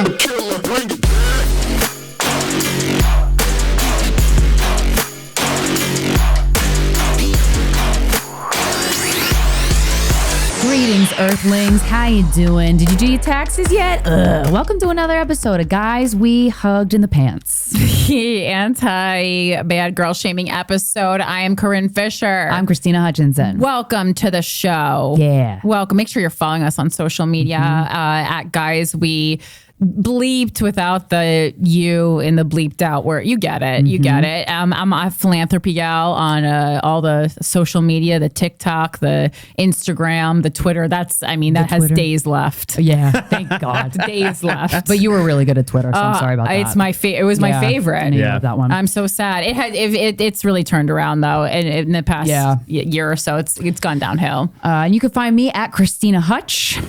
the killer, bring it back. Greetings, Earthlings. How you doing? Did you do your taxes yet? Welcome to another episode of Guys We Hugged in the Pants. Anti-bad girl shaming episode. I am Corinne Fisher. I'm Krystyna Hutchinson. Welcome to the show. Yeah. Welcome. Make sure you're following us on social media at Guys We Bleeped without the you in the bleeped out word. You get it. You get it. I'm a philanthropy gal on all the social media, the TikTok, the Instagram, the Twitter. That has Twitter. Days left. Yeah, thank God. Days left. But you were really good at Twitter, so I'm sorry about that. It's it was my favorite. I love that one. I'm so sad. It's really turned around though in the past year or so. It's gone downhill. And you can find me at Krystyna Hutch.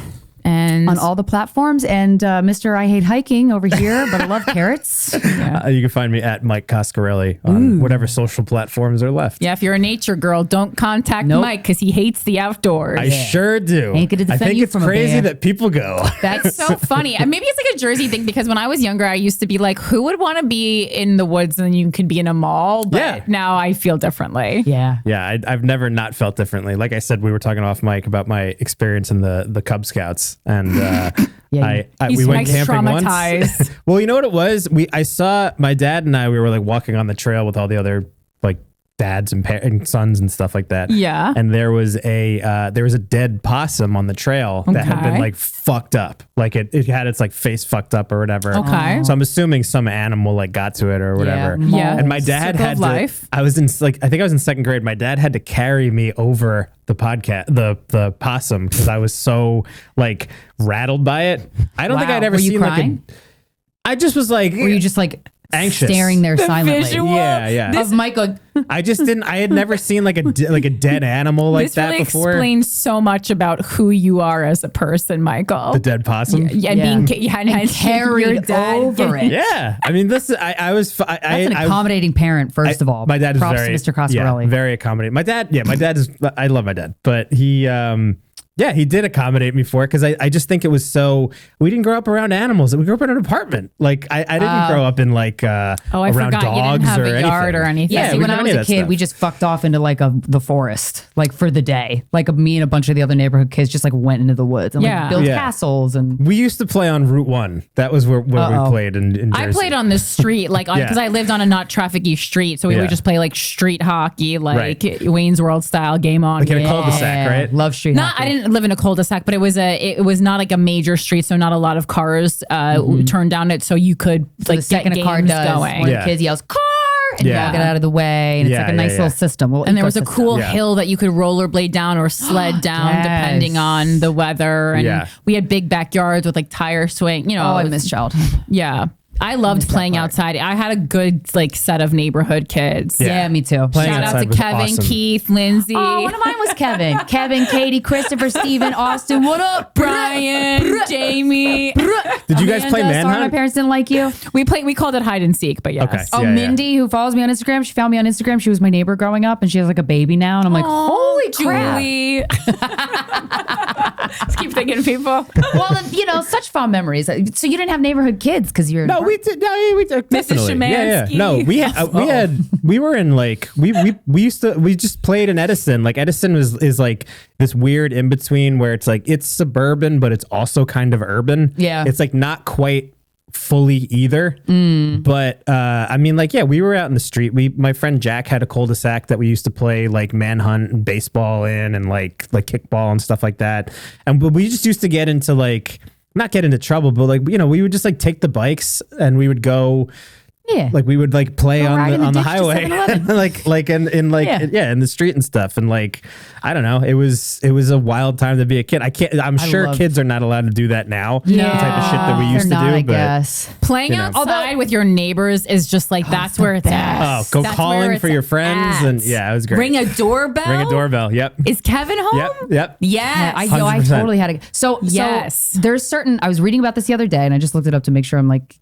And on all the platforms, and Mr. I Hate Hiking over here, but I love carrots. Yeah. You can find me at Mike Coscarelli on whatever social platforms are left. Yeah, if you're a nature girl, don't contact Mike because he hates the outdoors. I sure do. Ain't gonna defend I think you it's from a crazy bear. that people go. That's so funny. And maybe it's like a Jersey thing because when I was younger, I used to be like, who would want to be in the woods and you could be in a mall? But now I feel differently. Yeah. Yeah, I've never not felt differently. Like I said, we were talking off mic about my experience in the Cub Scouts, and we went camping once. Well, you know what it was? I saw my dad and we were like walking on the trail with all the other like dads and sons and stuff like that. Yeah. And there was a dead possum on the trail that had been like fucked up. Like it had its like face fucked up or whatever. Okay. So I'm assuming some animal like got to it or whatever. Yeah. And my dad had to, I think I was in second grade. My dad had to carry me over the the possum because I was so like rattled by it. I don't think I'd ever seen crying? I just was like, were you just like anxious, staring there silently? Visual? Yeah. Of Michael. I just didn't. I had never seen like a dead animal like that really before. Explains so much about who you are as a person, Michael. The dead possum. And carried over it. Yeah, I mean, this. I was. That's an accommodating parent, first of all. My dad is Props very, to Mr. Coscarelli. very accommodating. My dad is. I love my dad, but he. He did accommodate me for it because I just think it was so. We didn't grow up around animals. We grew up in an apartment. Like I didn't grow up in like around forgot dogs you didn't have or a yard or anything. Yeah, see, when I was a kid, we just fucked off into like the forest, like for the day. Like me and a bunch of the other neighborhood kids just like went into the woods and like built castles. And we used to play on Route 1. That was where we played in Jersey. I played on the street, like because I lived on a not trafficy street, so we would just play like street hockey, like Wayne's World style game on. Like in a cul-de-sac, right? Love street hockey. I didn't live in a cul-de-sac, but it was not like a major street, so not a lot of cars turned down it, so you could like get games car does, going. where the kids yells car and you all get out of the way, and it's like a nice little system. And there was a cool hill that you could rollerblade down or sled down depending on the weather. And we had big backyards with like tire swing. You know, I miss childhood. Yeah. I loved playing outside. I had a good like set of neighborhood kids. Yeah, me too. Shout out to Kevin, awesome. Keith, Lindsay. Oh, one of mine was Kevin. Kevin, Katie, Christopher, Steven, Austin. What up? Brian, Jamie. Did you guys play Sorry, Manhunt? my parents didn't like you. We called it hide and seek, but yes. Okay. Oh, Mindy, who follows me on Instagram. She found me on Instagram. She was my neighbor growing up, and she has like a baby now. And I'm like, holy crap. Julie. Just keep thinking, people. Well, such fond memories. So you didn't have neighborhood kids because you're No, we did. No, we did. Definitely. Szymanski. Yeah. No, we were in like we just played in Edison. Like Edison is like this weird in between where it's like it's suburban, but it's also kind of urban. Yeah. It's like not quite fully either. But I mean, like, we were out in the street. My friend Jack had a cul-de-sac that we used to play like manhunt and baseball in and like kickball and stuff like that. And we just used to get into like, not get into trouble, but like, we would just like take the bikes and we would go. Yeah. Like we would like play on the highway, like in the street and stuff. And like, I don't know, it was a wild time to be a kid. I'm sure kids are not allowed to do that now. The type of shit that we used to do. I but guess. Playing outside with your neighbors is just like, that's where it's at. Oh, go calling for your friends. And it was great. Ring a doorbell. Yep. Is Kevin home? Yep. Yes. I totally had to. So there's certain, I was reading about this the other day and I just looked it up to make sure I'm like,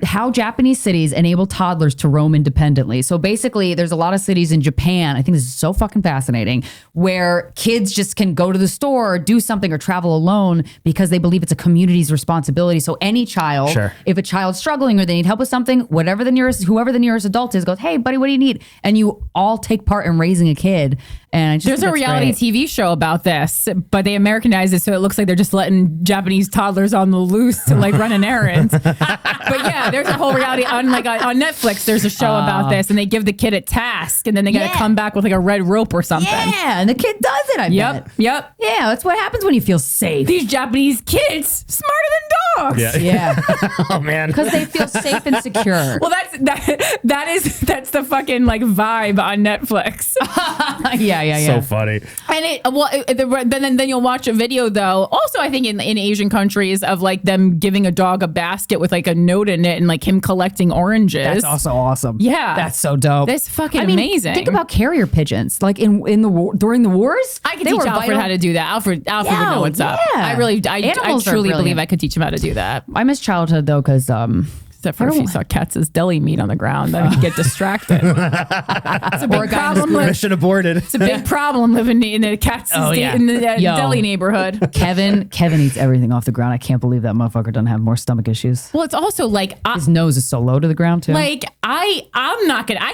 how Japanese cities enable toddlers to roam independently. So basically, there's a lot of cities in Japan, I think this is so fucking fascinating, where kids just can go to the store or do something or travel alone because they believe it's a community's responsibility. So any child, if a child's struggling or they need help with something, whoever the nearest adult is goes, hey, buddy, what do you need? And you all take part in raising a kid. And I just there's a reality TV show about this, but they Americanized it so it looks like they're just letting Japanese toddlers on the loose to like run an errand. But yeah, there's a whole reality on Netflix. There's a show about this, and they give the kid a task, and then they got to come back with like a red rope or something. Yeah, and the kid does it. I bet. Yep. Yeah, that's what happens when you feel safe. These Japanese kids smarter than dogs. Yeah. Oh man, because they feel safe and secure. Well, that's the fucking like vibe on Netflix. Yeah. So funny. And then you'll watch a video though. Also, I think in Asian countries of like them giving a dog a basket with like a note in it and like him collecting oranges. That's also awesome. Yeah, that's so dope. That's fucking amazing. Think about carrier pigeons. Like in the during the wars, I could teach Alfred how to do that. Alfred would know what's up. I truly believe I could teach him how to do that. I miss childhood though because except for if you saw Katz's deli meat on the ground, then he'd get distracted. It's a big problem. Mission aborted. It's a big problem living in the Katz's in the deli neighborhood. Kevin eats everything off the ground. I can't believe that motherfucker doesn't have more stomach issues. Well, it's also like his nose is so low to the ground too. Like I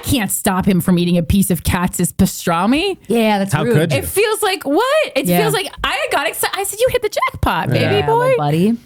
can't stop him from eating a piece of Katz's pastrami. Yeah, that's rude. Could you? It feels like what? It feels like I got excited. I said, "You hit the jackpot, baby boy, buddy."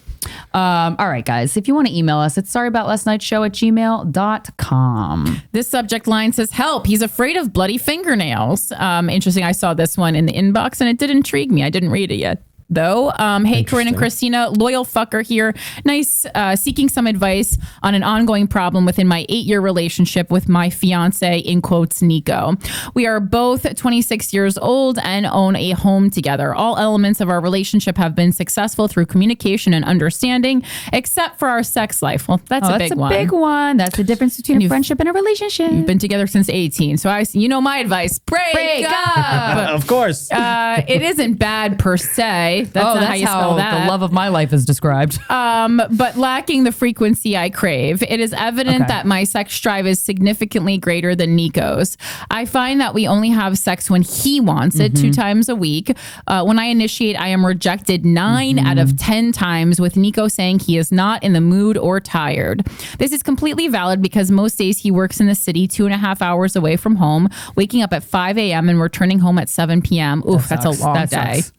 All right, guys, if you want to email us, it's sorryaboutlastnightshow@gmail.com. This subject line says, help, he's afraid of bloody fingernails. Interesting. I saw this one in the inbox and it did intrigue me. I didn't read it yet, though. Hey, Corinne and Krystyna, loyal fucker here. Nice, seeking some advice on an ongoing problem within my 8-year relationship with my fiance, in quotes, Nico. We are both 26 years old and own a home together. All elements of our relationship have been successful through communication and understanding, except for our sex life. Well, that's a big one. That's a big one. That's the difference between a friendship and a relationship. You've been together since 18. So my advice, break up. Of course. It isn't bad per se. That's not how you spell that. The love of my life is described. But lacking the frequency I crave. It is evident that my sex drive is significantly greater than Nico's. I find that we only have sex when he wants it, 2 times a week. When I initiate, I am rejected 9 out of 10 times, with Nico saying he is not in the mood or tired. This is completely valid because most days he works in the city 2.5 hours away from home, waking up at 5 a.m. and returning home at 7 p.m. Oof, that's a long day. Sucks.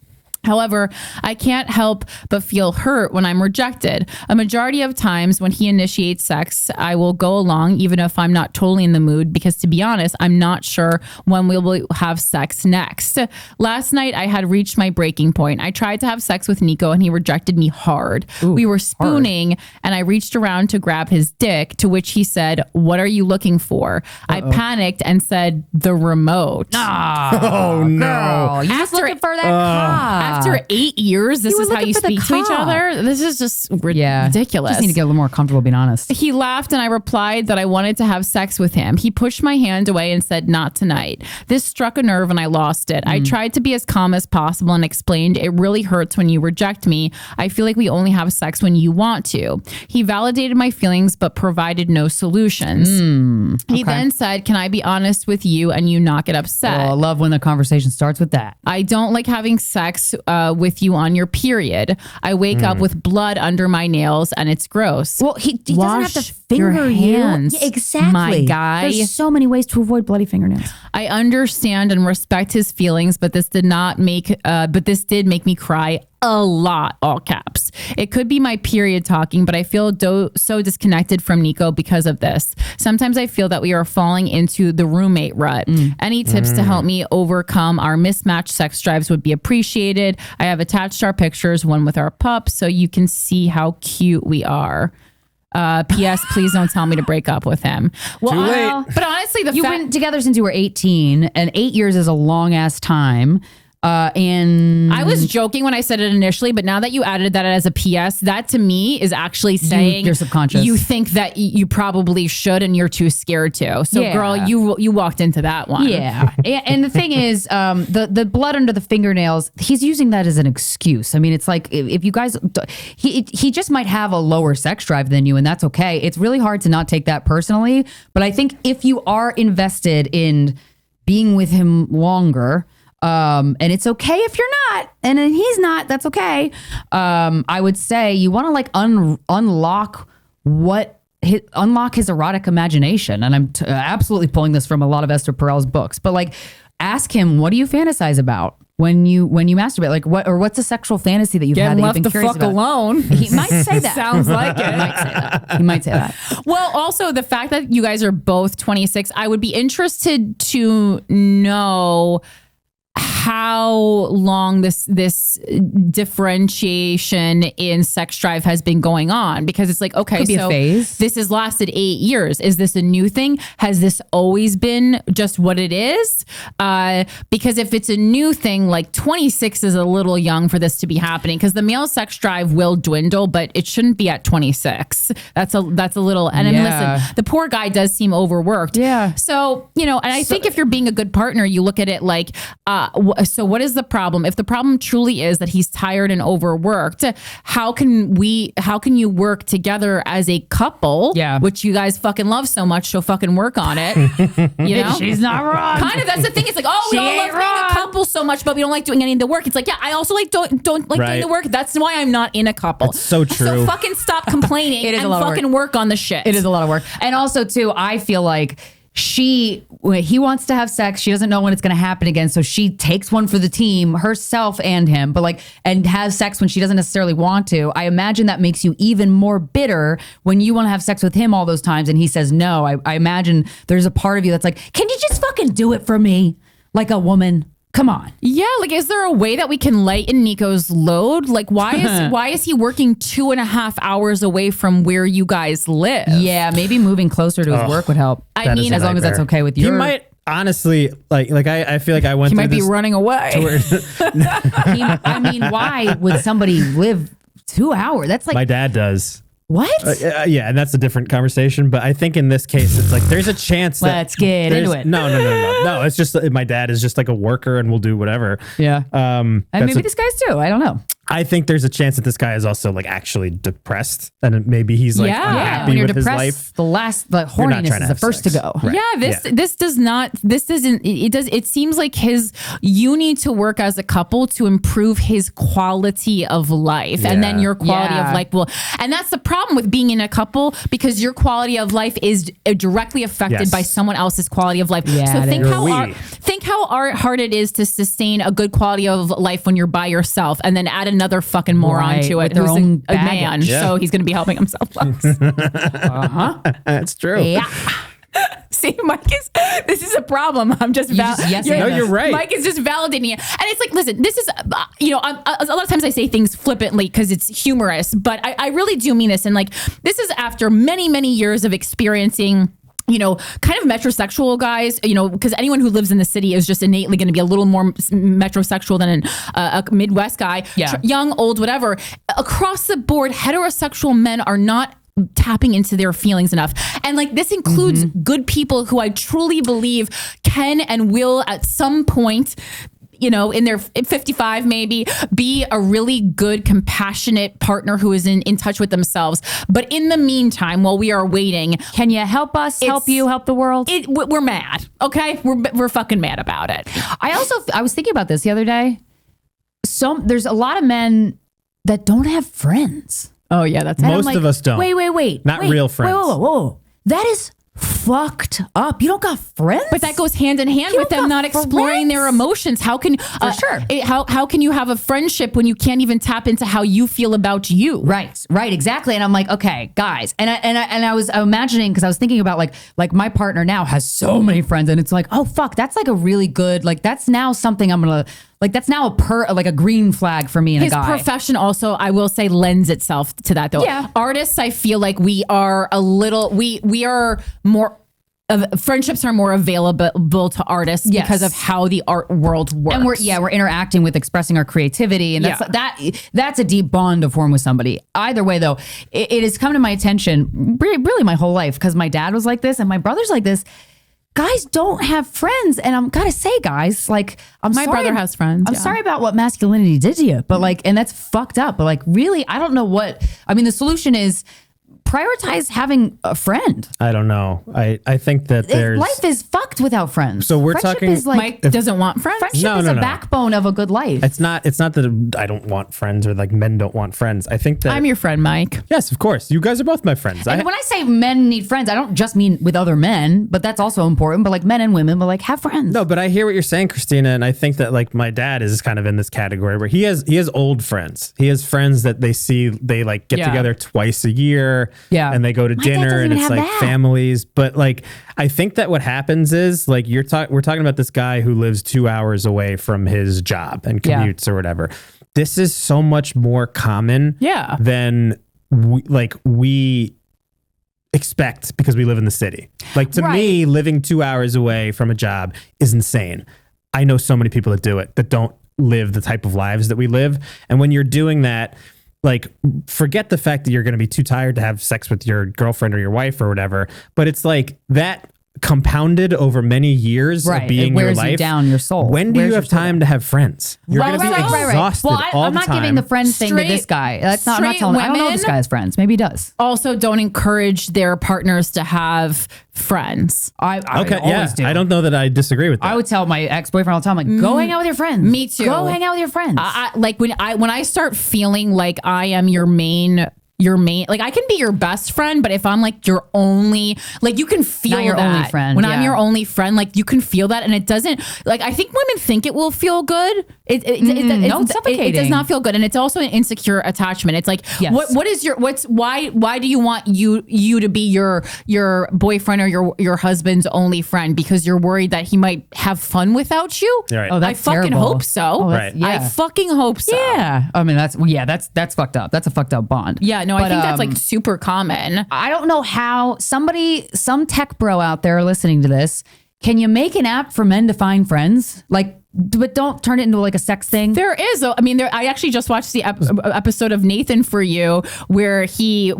However, I can't help but feel hurt when I'm rejected. A majority of times when he initiates sex, I will go along even if I'm not totally in the mood because, to be honest, I'm not sure when we will have sex next. Last night, I had reached my breaking point. I tried to have sex with Nico and he rejected me hard. Ooh, we were spooning and I reached around to grab his dick, to which he said, "What are you looking for?" I panicked and said, "The remote." Oh, no. Girl, you're just looking for that cock. After 8 years, this is how you speak to each other. This is just ridiculous. Just need to get a little more comfortable being honest. He laughed and I replied that I wanted to have sex with him. He pushed my hand away and said, "Not tonight." This struck a nerve and I lost it. I tried to be as calm as possible and explained, "It really hurts when you reject me. I feel like we only have sex when you want to." He validated my feelings but provided no solutions. He then said, "Can I be honest with you and you not get upset?" Oh, I love when the conversation starts with that. "I don't like having sex with you on your period. I wake up with blood under my nails and it's gross." Well, he doesn't have to finger you. Yeah, exactly. My guy. There's so many ways to avoid bloody fingernails. I understand and respect his feelings, but this did make me cry a lot, all caps. It could be my period talking, but I feel so disconnected from Nico because of this. Sometimes I feel that we are falling into the roommate rut. Any tips to help me overcome our mismatched sex drives would be appreciated. I have attached our pictures, one with our pup, so you can see how cute we are. P.S. Please don't tell me to break up with him. Well, Too late. But honestly, you've been together since you were 18, and 8 years is a long ass time. And I was joking when I said it initially, but now that you added that as a PS, that to me is actually saying you're subconscious. You think that you probably should, and you're too scared to. So, girl, you walked into that one. Yeah, and the thing is, the blood under the fingernails. He's using that as an excuse. I mean, it's like if you guys, he just might have a lower sex drive than you, and that's okay. It's really hard to not take that personally, but I think if you are invested in being with him longer. And it's okay if you're not, and then he's not, that's okay. I would say you want to like unlock his erotic imagination. And I'm absolutely pulling this from a lot of Esther Perel's books, but like ask him, what do you fantasize about when you masturbate? Like what's a sexual fantasy that you've had that you've been curious about? Alone. He might say that. Sounds like it. He might say that. Well, also the fact that you guys are both 26, I would be interested to know how long this differentiation in sex drive has been going on, because it's like, okay, so this has lasted 8 years. Is this a new thing? Has this always been just what it is? Because if it's a new thing, like 26 is a little young for this to be happening, because the male sex drive will dwindle, but it shouldn't be at 26. That's a little, and I mean, listen, the poor guy does seem overworked. Yeah. So, and I think if you're being a good partner, you look at it like, so what is the problem? If the problem truly is that he's tired and overworked, how can you work together as a couple? Yeah. Which you guys fucking love so much, so fucking work on it. You know? She's not wrong. Kind of, that's the thing. It's like, we all love being a couple so much, but we don't like doing any of the work. It's like, yeah, I also like don't like doing the work. That's why I'm not in a couple. That's so true. So fucking stop complaining and fucking work on the shit. It is a lot of work. And also too, I feel like he wants to have sex. She doesn't know when it's going to happen again. So she takes one for the team, herself and him, and has sex when she doesn't necessarily want to. I imagine that makes you even more bitter when you want to have sex with him all those times and he says no. I imagine there's a part of you that's like, can you just fucking do it for me? Like a woman. Come on. Yeah, like, is there a way that we can lighten Nico's load? Like, why is he working 2.5 hours away from where you guys live? Yeah, maybe moving closer to his work would help. I mean, as long as that's okay with you. He might honestly, like I feel like I went. He might be running away. I mean, why would somebody live 2 hours? That's like my dad does. What? Yeah, and that's a different conversation. But I think in this case, it's like there's a chance that let's get into it. No. It's just my dad is just like a worker and will do whatever. Yeah. And maybe this guy's too. I don't know. I think there's a chance that this guy is also like actually depressed, and maybe he's like unhappy when you're with depressed, his life. The horniness is the first sex. to go. Right. Yeah, it seems like you need to work as a couple to improve his quality of life, and then your quality of life will. And that's the problem with being in a couple, because your quality of life is directly affected by someone else's quality of life. Yeah, so think how hard it is to sustain a good quality of life when you're by yourself, and then add another fucking moron to it who's a man. Yeah. So he's going to be helping himself. That's true. Yeah. See, this is a problem. I'm just you're right. Mike is just validating it. And it's like, listen, this is, a lot of times I say things flippantly because it's humorous, but I really do mean this. And like, this is after many, many years of experiencing kind of metrosexual guys, because anyone who lives in the city is just innately going to be a little more metrosexual than a Midwest guy, young, old, whatever. Across the board, heterosexual men are not tapping into their feelings enough. And like, this includes good people who I truly believe can and will at some point, in their 55 maybe, be a really good, compassionate partner who is in touch with themselves. But in the meantime, while we are waiting, can you help us, help you, help the world? We're mad, okay? We're fucking mad about it. I was thinking about this the other day. There's a lot of men that don't have friends. Oh yeah, that's most of us don't. Wait. Not real friends. Whoa. That is fucked up. You don't got friends? But that goes hand in hand with them not exploring their emotions. How can how can you have a friendship when you can't even tap into how you feel about you? Right, exactly. And I'm like, okay, guys, and I was imagining, because I was thinking about like my partner now has so many friends, and it's like, oh fuck, that's like a really good, like that's now something I'm gonna. Like that's now a green flag for me and a guy. His profession also, I will say, lends itself to that though. Yeah. Artists, I feel like we are a little, we are more friendships are more available to artists because of how the art world works. And we're interacting with expressing our creativity. And that's a deep bond to form with somebody. Either way though, it has come to my attention really my whole life, because my dad was like this and my brother's like this. Guys don't have friends. And I'm gotta say, guys, like, my brother has friends. I'm sorry about what masculinity did to you, but like, and that's fucked up. But like, really, I don't know what, I mean, the solution is prioritize having a friend. I don't know. I think that life is fucked without friends. So we're Friendship talking. is like, Mike doesn't want friends. friendship is a backbone of a good life. It's not that I don't want friends or like men don't want friends. I think that I'm your friend, Mike. Yes, of course. You guys are both my friends. And when I say men need friends, I don't just mean with other men, but that's also important. But like men and women, but like have friends. No, but I hear what you're saying, Krystyna, and I think that like my dad is kind of in this category where he has old friends. He has friends that they like get together twice a year. Yeah. And they go to dinner and it's like families. But like I think that what happens is like we're talking about this guy who lives 2 hours away from his job and commutes or whatever. This is so much more common than we expect because we live in the city. Like to me, living 2 hours away from a job is insane. I know so many people that do it that don't live the type of lives that we live. And when you're doing that, like, forget the fact that you're going to be too tired to have sex with your girlfriend or your wife or whatever. But it's like that compounded over many years of being your life. You down your soul. When do you have time to have friends? You're going to be exhausted all the time. Well, I'm not giving the friends thing to this guy. That's not. I'm not telling. I don't know if this guy has friends. Maybe he does. Also, don't encourage their partners to have friends. I always do. I don't know that I disagree with that. I would tell my ex-boyfriend all the time, like, go hang out with your friends. Me too. Go hang out with your friends. Like when I start feeling like I am your main, like I can be your best friend, but if I'm like your only, like you can feel not your that only friend. when I'm your only friend, like you can feel that, and it doesn't. Like I think women think it will feel good. It's suffocating. It does not feel good, and it's also an insecure attachment. It's like why do you want you to be your boyfriend or your husband's only friend because you're worried that he might have fun without you? Right. Oh, that's I fucking terrible. hope so. I fucking hope so. Yeah. I mean, that's fucked up. That's a fucked up bond. Yeah. No, I think that's like super common. I don't know how some tech bro out there listening to this, can you make an app for men to find friends? Like, but don't turn it into like a sex thing. There is. I mean, I actually just watched the episode of Nathan For You where he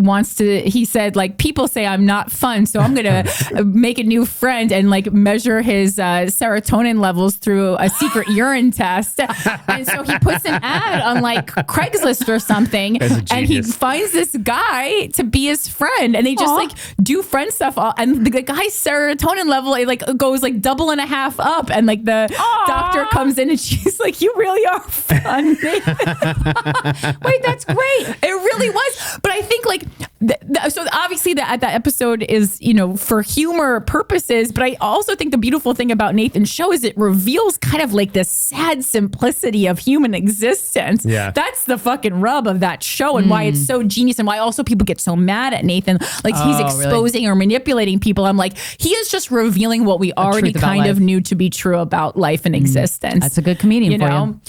said like, people say I'm not fun, so I'm going to make a new friend and like measure his serotonin levels through a secret urine test. And so he puts an ad on like Craigslist or something and he finds this guy to be his friend and they just like do friend stuff. And the guy's serotonin level, it like goes like double and a half up and like the doctor comes in and she's like, you really are fun. Wait, that's great. It really was. But I think like, so obviously that episode is, for humor purposes, but I also think the beautiful thing about Nathan's show is it reveals kind of like the sad simplicity of human existence. Yeah. That's the fucking rub of that show and why it's so genius and why also people get so mad at Nathan. Like he's exposing or manipulating people. I'm like, he is just revealing what we already kind of knew to be true about life and existence. That's a good comedian for you.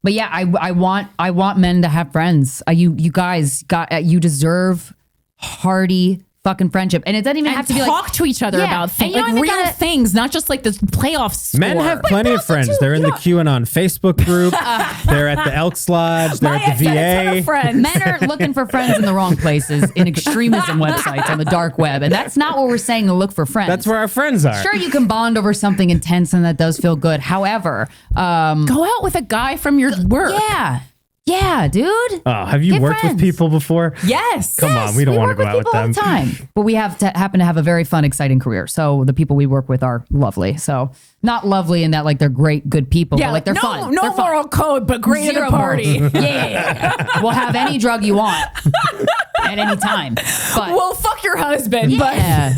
But yeah, I want men to have friends. You guys you deserve hearty fucking friendship, and it doesn't even have to be like talk to each other about things, like real things, not just like this playoff score. Men have plenty of friends. They're in the QAnon Facebook group. They're at the Elks Lodge. They're at the VA. Men are looking for friends in the wrong places, in extremism websites on the dark web, and that's not what we're saying to look for friends. That's where our friends are. Sure, you can bond over something intense, and that does feel good. However, go out with a guy from your work. Yeah, dude. Oh, have you worked with people before? Yes. Come on, we don't want to go out with them all the time. But we happen to have a very fun, exciting career. So the people we work with are lovely. So not lovely in that like they're great, good people, but like they're fun. No they're moral code, but great at a party. Yeah. We'll have any drug you want at any time. But well, fuck your husband. Yeah.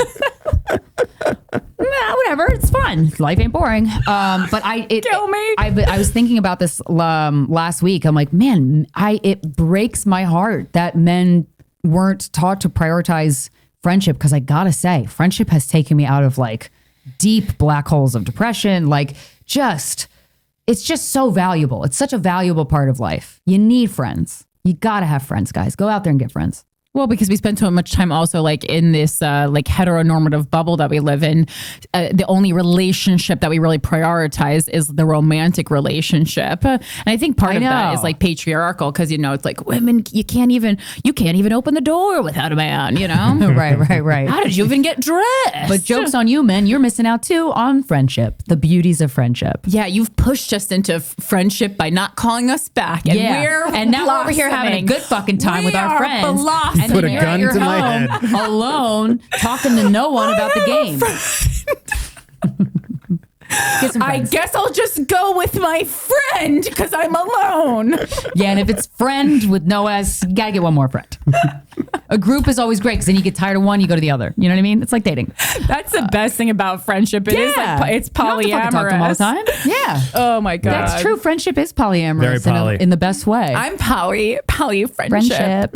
Whatever, it's fun. Life ain't boring. But kill me. I was thinking about this last week. I'm like, man, it breaks my heart that men weren't taught to prioritize friendship, because I gotta say, friendship has taken me out of like deep black holes of depression. Like, it's just so valuable. It's such a valuable part of life. You need friends. You gotta have friends, guys. Go out there and get friends. Well, because we spend so much time also like in this like heteronormative bubble that we live in. The only relationship that we really prioritize is the romantic relationship. And I think part of that is like patriarchal because, you know, it's like women, you can't even open the door without a man, you know? Right. How did you even get dressed? But joke's on you, men. You're missing out too on friendship, the beauties of friendship. Yeah, you've pushed us into friendship by not calling us back. And and now we're over here having a good fucking time with our friends. And put a gun to my head. Alone, talking to no one about the game. I guess I'll just go with my friend because I'm alone. Yeah, and if it's friend with no S, you gotta get one more friend. A group is always great because then you get tired of one, you go to the other. You know what I mean? It's like dating. That's the best thing about friendship. It is like it's polyamorous. You don't have to talk to them all the time. Yeah. Oh my God. That's true. Friendship is polyamorous. Very poly. In the best way. I'm poly friendship.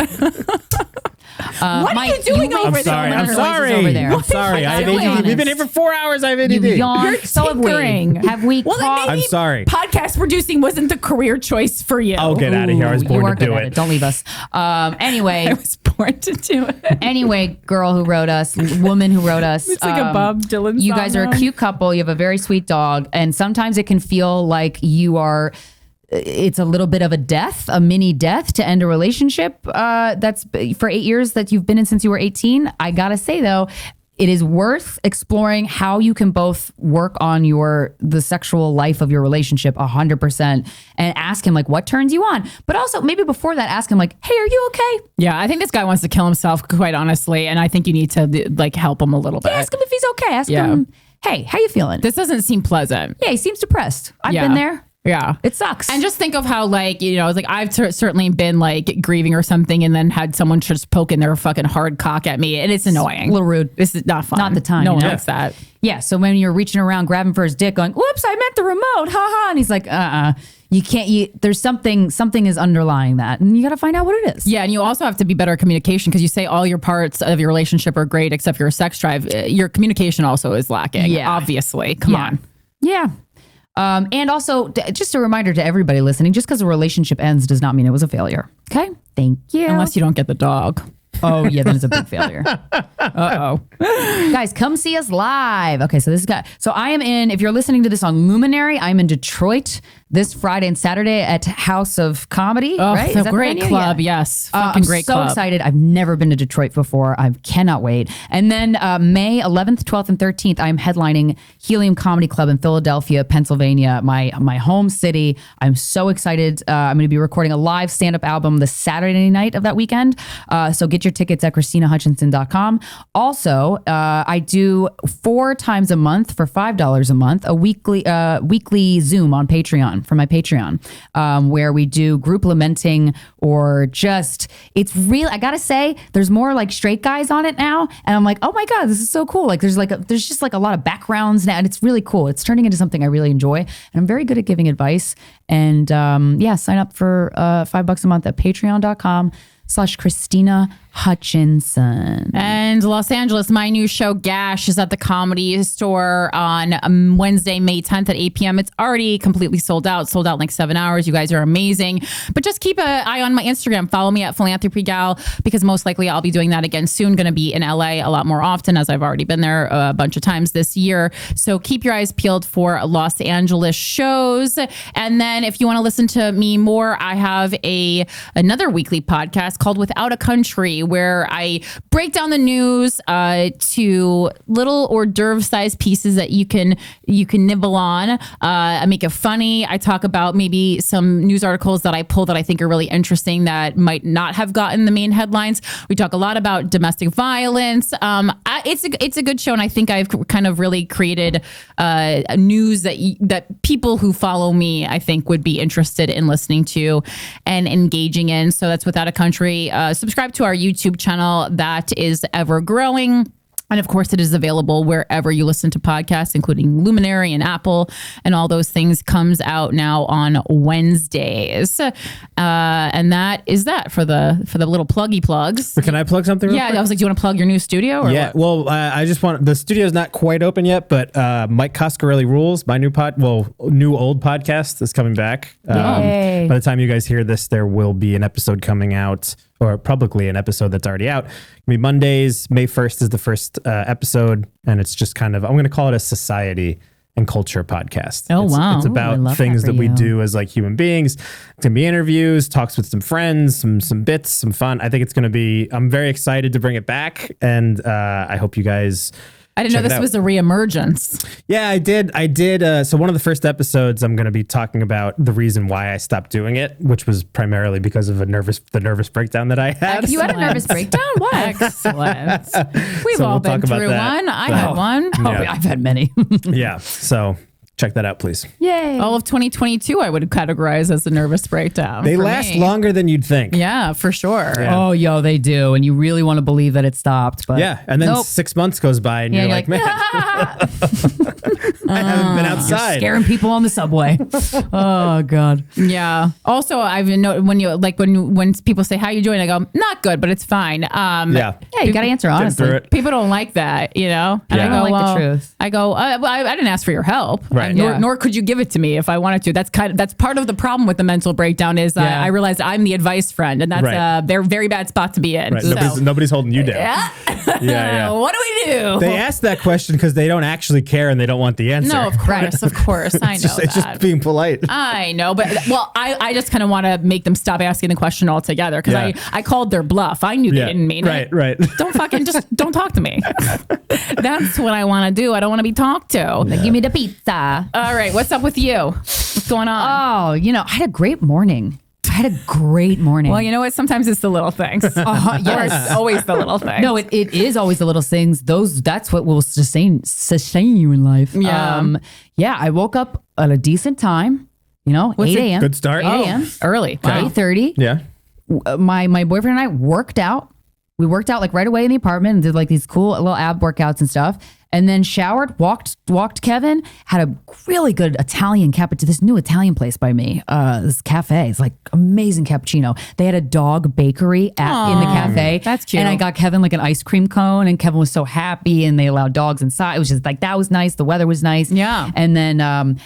What are you doing over there? I'm sorry. We've been here for 4 hours. I have ADD. You're tinkering. Have we? Well, then maybe I'm sorry. Podcast producing wasn't the career choice for you. I'll get out of here. I was born to do it. Don't leave us. Anyway, I was born to do it. Anyway, girl who wrote us, woman who wrote us. It's like a Bob Dylan song. You guys are a cute couple. You have a very sweet dog, and sometimes it can feel like you are. It's a little bit of a mini death to end a relationship that's for 8 years that you've been in since you were 18. I gotta say though, it is worth exploring how you can both work on the sexual life of your relationship 100% and ask him like what turns you on. But also maybe before that, ask him like, hey, are you okay? Yeah, I think this guy wants to kill himself, quite honestly. And I think you need to like help him a little bit. Ask him if he's okay. Ask him, hey, how you feeling? This doesn't seem pleasant. Yeah, he seems depressed. I've been there. Yeah. It sucks. And just think of how like, you know, it's like I've certainly been like grieving or something and then had someone just poking their fucking hard cock at me and it's annoying. A little rude. This is not fun. Not the time. No one likes that. Yeah. So when you're reaching around grabbing for his dick going, whoops, I meant the remote. Ha ha. And he's like, you can't, there's something is underlying that and you got to find out what it is. Yeah. And you also have to be better at communication because you say all your parts of your relationship are great except for your sex drive. Your communication also is lacking. Yeah. Obviously. Come on. Yeah. And also, just a reminder to everybody listening, just because a relationship ends does not mean it was a failure. Okay? Thank you. Unless you don't get the dog. Oh, yeah, then it's a big failure. Uh-oh. Guys, come see us live. Okay, so I am in, if you're listening to this on Luminary, I'm in Detroit this Friday and Saturday at House of Comedy. Oh, right? the great club. Yeah. Yes. Fucking great club. I'm so excited. I've never been to Detroit before. I cannot wait. And then May 11th, 12th, and 13th, I'm headlining Helium Comedy Club in Philadelphia, Pennsylvania, my home city. I'm so excited. I'm going to be recording a live stand-up album the Saturday night of that weekend. So get your tickets at KrystynaHutchinson.com. Also, I do 4 times a month for $5 a month, a weekly Zoom on Patreon. For my Patreon, where we do group lamenting or just, it's real. I gotta say, there's more like straight guys on it now, and I'm like, oh my god, this is so cool. Like there's just like a lot of backgrounds now, and it's really cool. It's turning into something I really enjoy, and I'm very good at giving advice. And sign up for $5 a month at patreon.com/Krystyna Hutchinson. And Los Angeles, my new show Gash is at the Comedy Store on Wednesday, May 10th at 8 p.m. It's already completely sold out in like 7 hours. You guys are amazing. But just keep an eye on my Instagram. Follow me at Philanthropy Gal because most likely I'll be doing that again soon. Going to be in LA a lot more often as I've already been there a bunch of times this year. So keep your eyes peeled for Los Angeles shows. And then if you want to listen to me more, I have another weekly podcast called Without a Country, where I break down the news to little hors d'oeuvre sized pieces that you can nibble on. I make it funny. I talk about maybe some news articles that I pull that I think are really interesting that might not have gotten the main headlines. We talk a lot about domestic violence. It's a good show, and I think I've kind of really created news that people who follow me, I think, would be interested in listening to and engaging in. So that's Without a Country. Subscribe to our YouTube channel that is ever growing. And of course, it is available wherever you listen to podcasts, including Luminary and Apple, and all those things. Comes out now on Wednesdays, and that is that for the little pluggy plugs. But can I plug something? Yeah, I was like, do you want to plug your new studio? Or yeah, what? well, I just want, the studio's not quite open yet, but Mike Coscarelli Rules, my new old podcast is coming back. Yay. By the time you guys hear this, there will be an episode coming out or publicly an episode that's already out. It'll be Mondays. May 1st is the first episode. And it's just kind of, I'm going to call it a society and culture podcast. Oh, wow. It's I about love things that that for we you. do as like human beings. It's going to be interviews, talks with some friends, some bits, some fun. I think it's going to be, I'm very excited to bring it back. And I hope you guys I didn't know check it this out. was a reemergence. Yeah, I did. So one of the first episodes, I'm going to be talking about the reason why I stopped doing it, which was primarily because of the nervous breakdown that I had. You had a nervous breakdown? What? Excellent. We've So all we'll been talk about through that. one. I had one. Oh, Yeah. I've had many. Yeah. So check that out, please. Yay. All of 2022, I would categorize as a nervous breakdown. They for last me. longer than you'd think. Yeah, for sure. Yeah. Oh, yo, they do. And you really want to believe that it stopped. But Yeah. And then Nope. 6 months goes by and Yeah, you're like, man, I haven't been outside. scaring people on the subway. Oh, God. Yeah. Also, I've known when you like when people say how you doing, I go not good, but it's fine. Yeah. Yeah, you got to answer Get honestly. through it. People don't like that, you know. And Yeah. I They go, don't like the well, truth. I go, well, I didn't ask for your help, Right. Nor, Yeah. nor could you give it to me if I wanted to. That's part of the problem with the mental breakdown is Yeah. I realized I'm the advice friend, and that's Right. a very bad spot to be in. Right. So, Nobody's holding you down. yeah. Yeah. What do we do? They ask that question because they don't actually care and they don't want the answer. no, of course, of course, I know It's that. just being polite. I know, but I just kind of want to make them stop asking the question altogether because Yeah. I called their bluff. I knew they didn't mean it. Right. Don't talk to me. That's what I want to do. I don't want to be talked to. Give me the pizza. All right, what's up with you? What's going on? Oh, I had a great morning. Well, you know what? Sometimes it's the little things. yes. Or it's always the little things. No, it is always the little things. That's what will sustain you in life. Yeah. Yeah. I woke up at a decent time. 8 a.m. Good start. 8 a.m. early. Wow. 8:30. Yeah. My boyfriend and I worked out. We worked out like right away in the apartment and did like these cool little ab workouts and stuff. And then showered, walked Kevin, had a really good Italian cappuccino, this new Italian place by me, this cafe. It's like amazing cappuccino. They had a dog bakery in the cafe. That's cute. And I got Kevin like an ice cream cone and Kevin was so happy and they allowed dogs inside. It was just like, that was nice. The weather was nice. Yeah. And then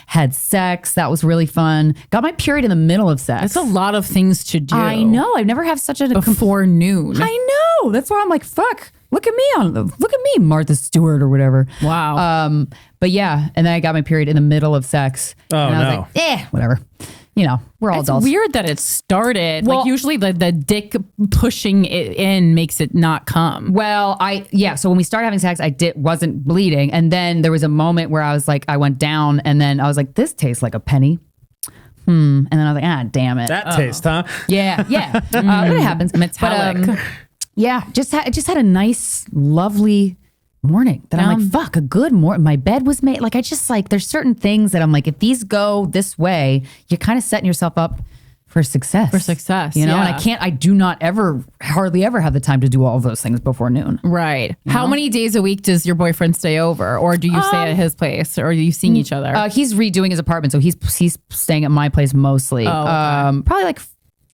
had sex. That was really fun. Got my period in the middle of sex. It's a lot of things to do. I know. I've never had such a Before noon. I know. That's why I'm like, fuck. Look at me, Martha Stewart or whatever. Wow. But yeah, and then I got my period in the middle of sex. Oh, and I was no. like, whatever. We're all It's adults. weird that it started. Well- like usually the dick pushing it in makes it not come. Well, so when we started having sex, wasn't bleeding. And then there was a moment where I was like, I went down and then I was like, this tastes like a penny. And then I was like, damn it. That taste, huh? Yeah. It happens. Metallic. But, yeah, just had a nice, lovely morning that I'm like, fuck, a good morning. My bed was made. Like, there's certain things that I'm like, if these go this way, you're kind of setting yourself up for success. And I do not hardly ever have the time to do all of those things before noon. Right. How many days a week does your boyfriend stay over? Or do you stay at his place? Or are you seeing each other? He's redoing his apartment, so he's staying at my place mostly. okay. Probably like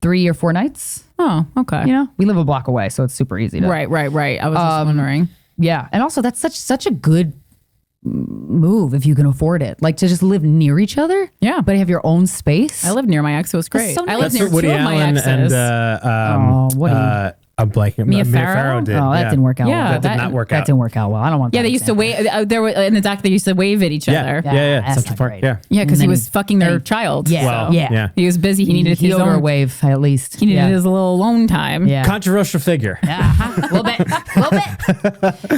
3 or 4 nights. Oh, okay. We live a block away, so it's super easy to. Right. I was just wondering. Yeah, and also that's such a good move if you can afford it. Like to just live near each other. Yeah. but have your own space. I lived near my ex. It was great. so I nice. lived That's near what Woody two of my Allen exes. and Woody. I'm blanking. Mia Mia Farrow? Farrow did. Oh, that didn't work out. Yeah, well. That did not work That out. didn't work out well. I don't want. Yeah, that they used to example. wave. There were in the doc. They used to wave at each Yeah. other. Yeah. that's Central not Park. great. Yeah. Yeah, because And he then was fucking their child. Yeah, Well, yeah. yeah. He was busy. He needed He his owed her a own wave at least. He needed yeah. his little alone time. Yeah. Controversial figure. A little bit.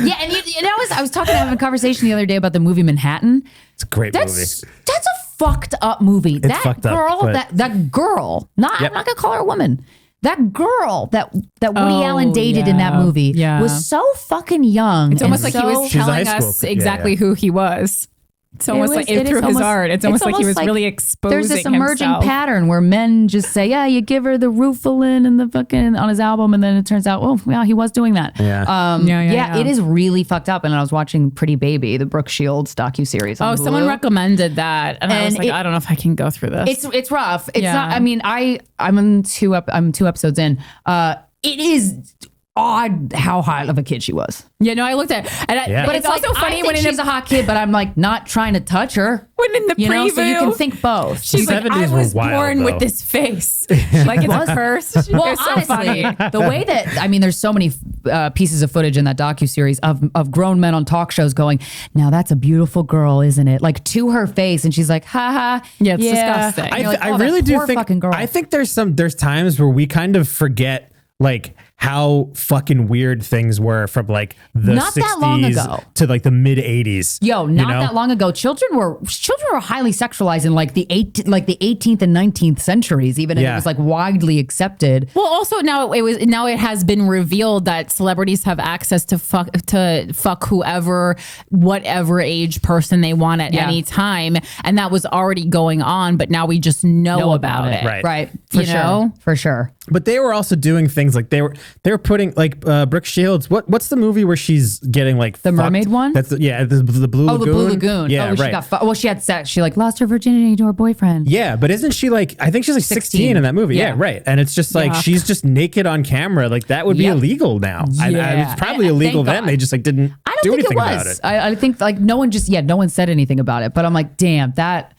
Yeah, and I was having a conversation the other day about the movie Manhattan. It's a great movie. That's a fucked up movie. That fucked up, girl, but- that girl. I'm not gonna call her a woman. That girl that Woody Allen dated in that movie was so fucking young. It's almost like he was She's a telling high school us kid. exactly who he was. It's almost like through his art. It's almost like he was really exposing There's this emerging himself. pattern where men just say, yeah, you give her the Rufalin and the fucking on his album, and then it turns out, oh, yeah, he was doing that. Yeah. Yeah. It is really fucked up. And I was watching Pretty Baby, the Brooke Shields docuseries on Hulu. Someone recommended that, and I was like, I don't know if I can go through this. It's rough. It's Yeah. not. I mean, I'm two episodes in. It is odd how hot of a kid she was. Yeah, no, I looked at it. And but it's also like, funny I think she's a hot kid, but I'm like not trying to touch her. When in the preview, so you can think both. She's like, I was born with this face. Like it's a curse. Well, It's so honestly, funny. the way that, I mean, there's so many pieces of footage in that docuseries of grown men on talk shows going, now that's a beautiful girl, isn't it? Like to her face. And she's like, ha ha. Yeah, it's disgusting. I really do think, I think there's times where we kind of forget like how fucking weird things were from like the Not that long 60s ago. to like the mid 80s. Yo, not that long ago. Children were highly sexualized in like the 18th and 19th centuries, even if it was like widely accepted. Well, also now it has been revealed that celebrities have access to fuck whoever, whatever age person they want at any time, and that was already going on, but now we just know about it. Right. For sure. But they were also doing things like they were putting like Brooke Shields. What's the movie where she's getting like the mermaid one? That's the Blue Lagoon. Oh, the Blue Lagoon. Yeah, she got she had sex. She like lost her virginity to her boyfriend. Yeah, but isn't she like? I think she's like 16 in that movie. Yeah, right. And it's just like she's just naked on camera. Like that would be illegal now. It's probably illegal then. They just like didn't do anything about it. I think like no one said anything about it. But I'm like, damn that.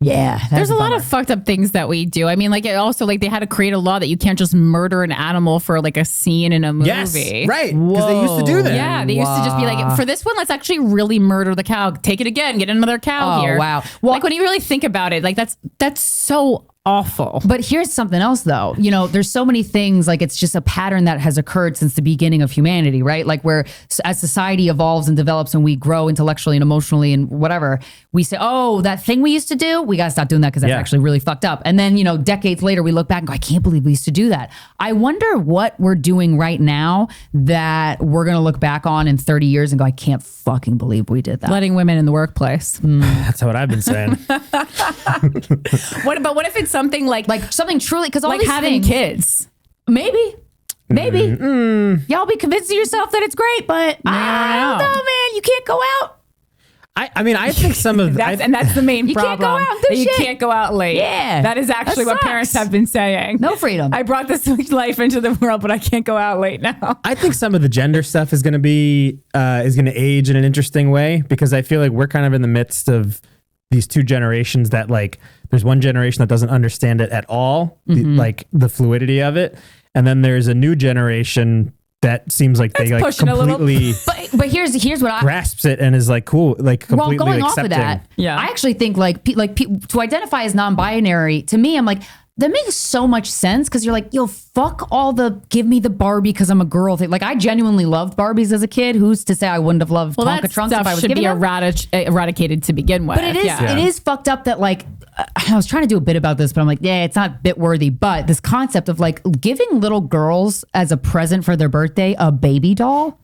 Yeah, there's a lot of fucked up things that we do. I mean, like it also like they had to create a law that you can't just murder an animal for like a scene in a movie. Yes, right. Because they used to do that. Yeah, they used to just be like, for this one, let's actually really murder the cow. Take it again. Get another cow here. Wow. Well, like when you really think about it, like that's so awful. But here's something else though. You know, there's so many things, like it's just a pattern that has occurred since the beginning of humanity, right? Like where as society evolves and develops and we grow intellectually and emotionally and whatever, we say, oh, that thing we used to do, we got to stop doing that because that's actually really fucked up. And then, you know, decades later, we look back and go, I can't believe we used to do that. I wonder what we're doing right now that we're going to look back on in 30 years and go, I can't fucking believe we did that. Letting women in the workplace. That's what I've been saying. What if it's something like something truly, because all like these having things, kids? maybe y'all be convincing yourself that it's great, but I don't know, man. You can't go out. I mean, I think some of and that's the main problem. You can't go out and do you shit. can't go out late. Yeah, that is actually that what parents have been saying. No freedom. I brought this life into the world, but I can't go out late now. I think some of the gender stuff is going to age in an interesting way, because I feel like we're kind of in the midst of these two generations that like there's one generation that doesn't understand it at all, like the fluidity of it, and then there's a new generation that seems like they like completely but here's what I grasps it and is like cool, like completely going accepting. off of that, I actually think like to identify as non-binary, to me, I'm like, that makes so much sense, because you're like, yo, fuck all the give me the Barbie because I'm a girl thing. Like I genuinely loved Barbies as a kid. Who's to say I wouldn't have loved Tonka Trunks if I was should be given them? eradicated to begin with. But it is fucked up that like I was trying to do a bit about this, but I'm like, yeah, it's not bit worthy. But this concept of like giving little girls as a present for their birthday a baby doll,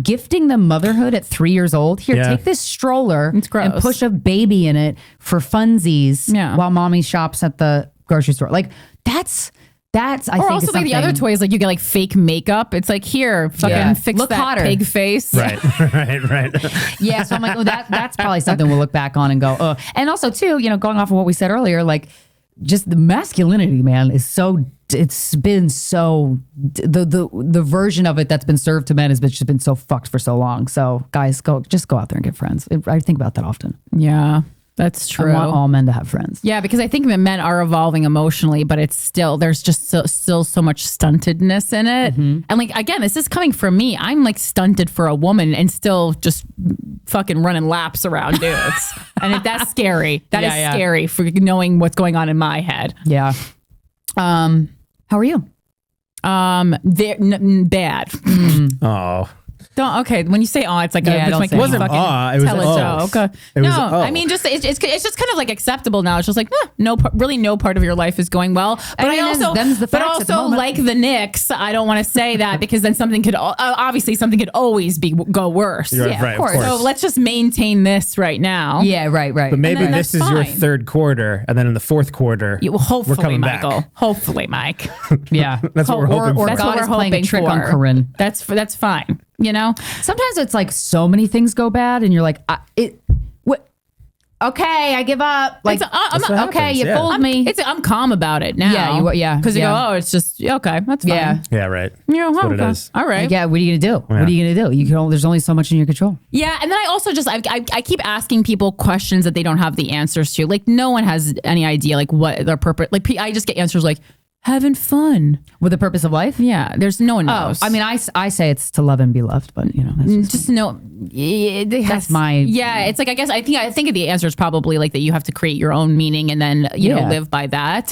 gifting them motherhood at 3 years old. Here, take this stroller and push a baby in it for funsies while mommy shops at the grocery store. Like that's I think also like the other toys, like you get like fake makeup. It's like, here, fucking fix look that hotter. pig face. Right. Yeah, so I'm like, oh, that's probably something we'll look back on and go, oh. And also too, you know, going off of what we said earlier, like just the masculinity, man, is so, it's been so, the version of it that's been served to men has just been so fucked for so long. So guys, go out there and get friends. I think about that often. Yeah. That's true. I want all men to have friends. Yeah, because I think that men are evolving emotionally, but it's still, there's just still so much stuntedness in it. And like, again, this is coming from me. I'm like stunted for a woman and still just fucking running laps around dudes. And that's scary. That is scary for knowing what's going on in my head. Yeah. How are you? Bad. Oh. Don't, okay, when you say aw, it's like it wasn't aw, it was tell a joke. I mean, just it's just kind of like acceptable now. It's just like no part of your life is going well. But I also like the Knicks, I don't want to say that because then something could obviously always go worse. Of course. So let's just maintain this right now. Yeah, right. But maybe this is your third quarter, and then in the fourth quarter, hopefully, we're coming Michael. back. Hopefully, Mike. Yeah, that's what we're hoping for. Or God is playing a trick on Corinne. That's fine. You know, sometimes it's like so many things go bad, and you're like, okay, I give up. Like, That's what okay, happens, you yeah. fooled me. I'm calm about it now. Yeah, Because you go, it's just okay. That's fine. Yeah. Yeah, right. You know, That's what it okay. is. All right. Yeah, what are you gonna do? What are you gonna do? There's only so much in your control. Yeah, and then I also just I keep asking people questions that they don't have the answers to. Like no one has any idea like what their purpose. Like I just get answers like having fun With the purpose of life? Yeah, there's no one knows. I mean, I say it's to love and be loved, but you know, that's just no. That's my. Yeah, it's like I think the answer is probably like that you have to create your own meaning and then you know live by that.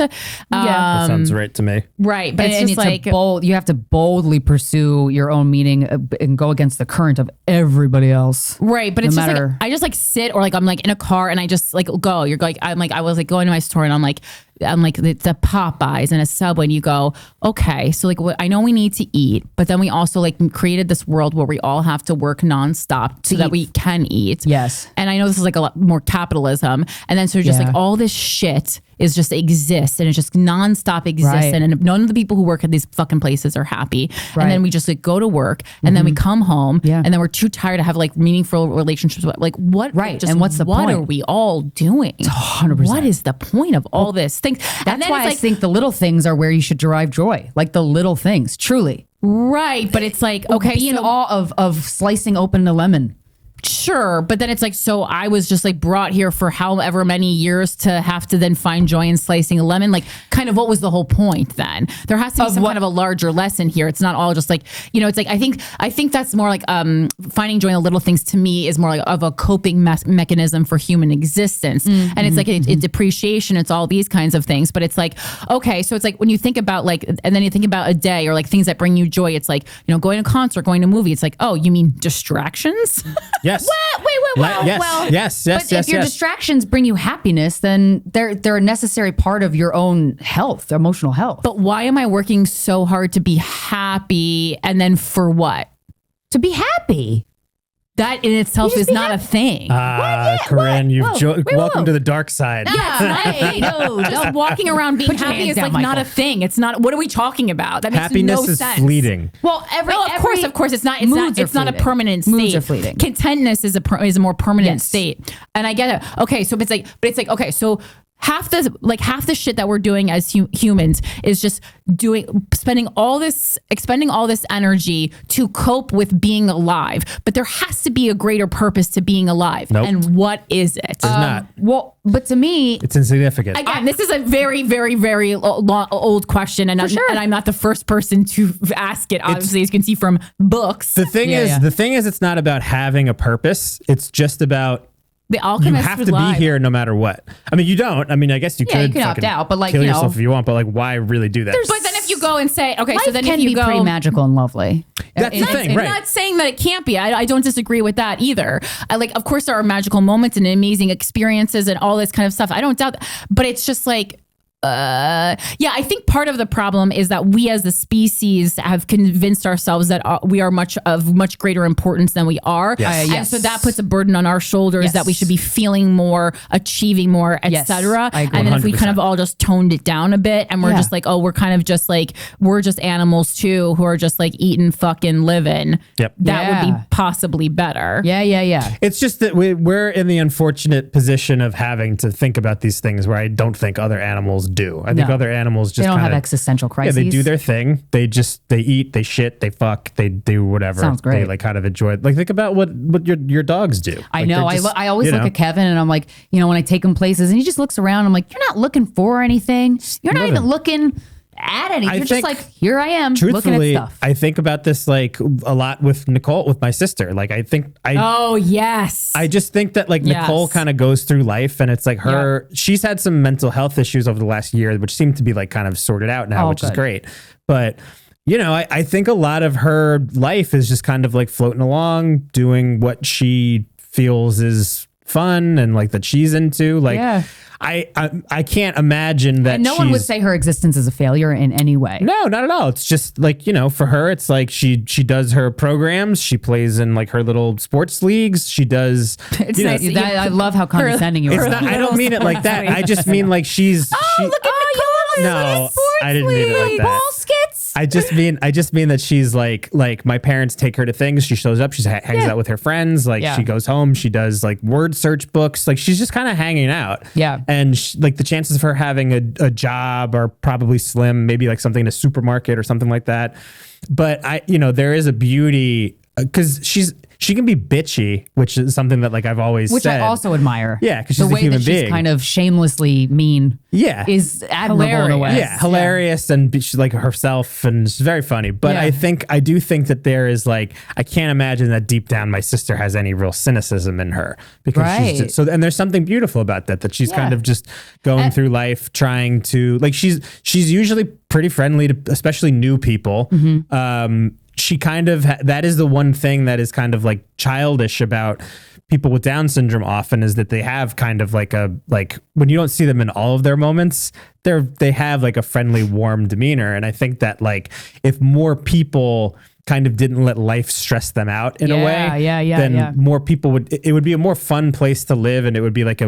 That sounds right to me. Right, but it's just like you have to boldly pursue your own meaning and go against the current of everybody else. Right, but it's just like I just like sit or like I'm like in a car and I just like go. You're like I was like going to my store and I'm like it's a Popeyes and a Subway and you go, okay, so like I know we need to eat, but then we also like created this world where we all have to work nonstop so that we can eat. Yes. And I know this is like a lot more capitalism. And then so just like all this shit is just exists and it just nonstop exists. Right. And none of the people who work at these fucking places are happy. Right. And then we just like go to work and then we come home and then we're too tired to have like meaningful relationships. Like what? Right. Just and what's the point? What are we all doing? 100%. What is the point of all this thing? That's why I think the little things are where you should derive joy. Like the little things, truly. Right. But it's like, okay. Be in awe of slicing open a lemon. Sure, but then it's like, so I was just like brought here for however many years to have to then find joy in slicing a lemon. Like, kind of what was the whole point then? There has to be some kind of a larger lesson here. It's not all just like, you know, it's like, I think that's more like finding joy in the little things to me is more like of a coping mechanism for human existence. And it's like it's appreciation, it's all these kinds of things. But it's like, okay, so it's like when you think about like, and then you think about a day or like things that bring you joy, it's like, you know, going to a concert, going to a movie. It's like, oh, you mean distractions? Yes. Wait. Yes. But if your distractions bring you happiness, then they're a necessary part of your own health, emotional health. But why am I working so hard to be happy? And then for what? To be happy. That in itself is not a thing. Corinne, welcome to the dark side. Just walking around being happy is like not a thing. It's not. What are we talking about? That makes Happiness no is sense. fleeting. Well, of course, it's not. It's not a permanent state. Moods are fleeting. Contentness is a more permanent state, and I get it. Okay, so it's like okay, so. Half the shit that we're doing as humans is just expending all this energy to cope with being alive. But there has to be a greater purpose to being alive. Nope. And what is it? There's not. Well, but to me, it's insignificant. Again, this is a very, very, very old question, and I'm not the first person to ask it. Obviously, as you can see from books. The thing is, it's not about having a purpose. It's just about. The alchemist you have to be here no matter what. I mean, you don't. I mean, I guess you could. You can opt out, but like kill yourself if you want. But like, why really do that? But then if you go and say, okay, so then can if you be go, pretty magical and lovely. That's the thing, right? I'm not saying that it can't be. I don't disagree with that either. Of course, there are magical moments and amazing experiences and all this kind of stuff. I don't doubt that. But it's just like. I think part of the problem is that we as the species have convinced ourselves that we are much greater importance than we are. Yes. And so that puts a burden on our shoulders that we should be feeling more, achieving more, etc. And then if we kind of all just toned it down a bit and we're just like, oh, we're kind of just like, we're just animals too, who are just like eating, fucking living. Yep. That would be possibly better. Yeah. It's just that we're in the unfortunate position of having to think about these things where I don't think other animals do. I think other animals just they don't have existential crises. Yeah, they do their thing. They eat, they shit, they fuck, they do whatever. Sounds great. They like kind of enjoy it. Like think about what your dogs do. I like, know. I always look at Kevin and I'm like, you know, when I take him places and he just looks around, I'm like, you're not looking for anything. You're not even looking at anything. You're just like, here I am looking at stuff. I think about this like a lot with Nicole, with my sister. Like I just think that like Nicole kind of goes through life and it's like she's had some mental health issues over the last year, which seem to be like kind of sorted out now, which is great. But you know, I think a lot of her life is just kind of like floating along, doing what she feels is fun and like that she's into. Like I can't imagine that. And no one would say her existence is a failure in any way. No, not at all. It's just like, you know, for her, it's like she does her programs. She plays in like her little sports leagues. She does. It's nice. I love how condescending you are. I don't mean it like that. I just mean like she's. Look at Nicole. No, I didn't mean it like that. Ball skits. I just mean that she's like my parents take her to things. She shows up. She hangs out with her friends. Like she goes home. She does like word search books. Like she's just kind of hanging out. Yeah. And like the chances of her having a job are probably slim. Maybe like something in a supermarket or something like that. But there is a beauty because she can be bitchy, which is something that like I've always said. Which I also admire. Yeah, because she's the a human way that being. She's kind of shamelessly mean. Yeah, is admirable in a way. Yeah, hilarious, and she's like herself, and it's very funny. But I do think that there is like I can't imagine that deep down my sister has any real cynicism in her because she's just, and there's something beautiful about that she's kind of just going through life trying to like she's usually pretty friendly to especially new people. She kind of that is the one thing that is kind of like childish about people with Down syndrome often is that they have kind of like when you don't see them in all of their moments, they have like a friendly, warm demeanor. And I think that like if more people kind of didn't let life stress them out in a way, then more people it would be a more fun place to live, and it would be like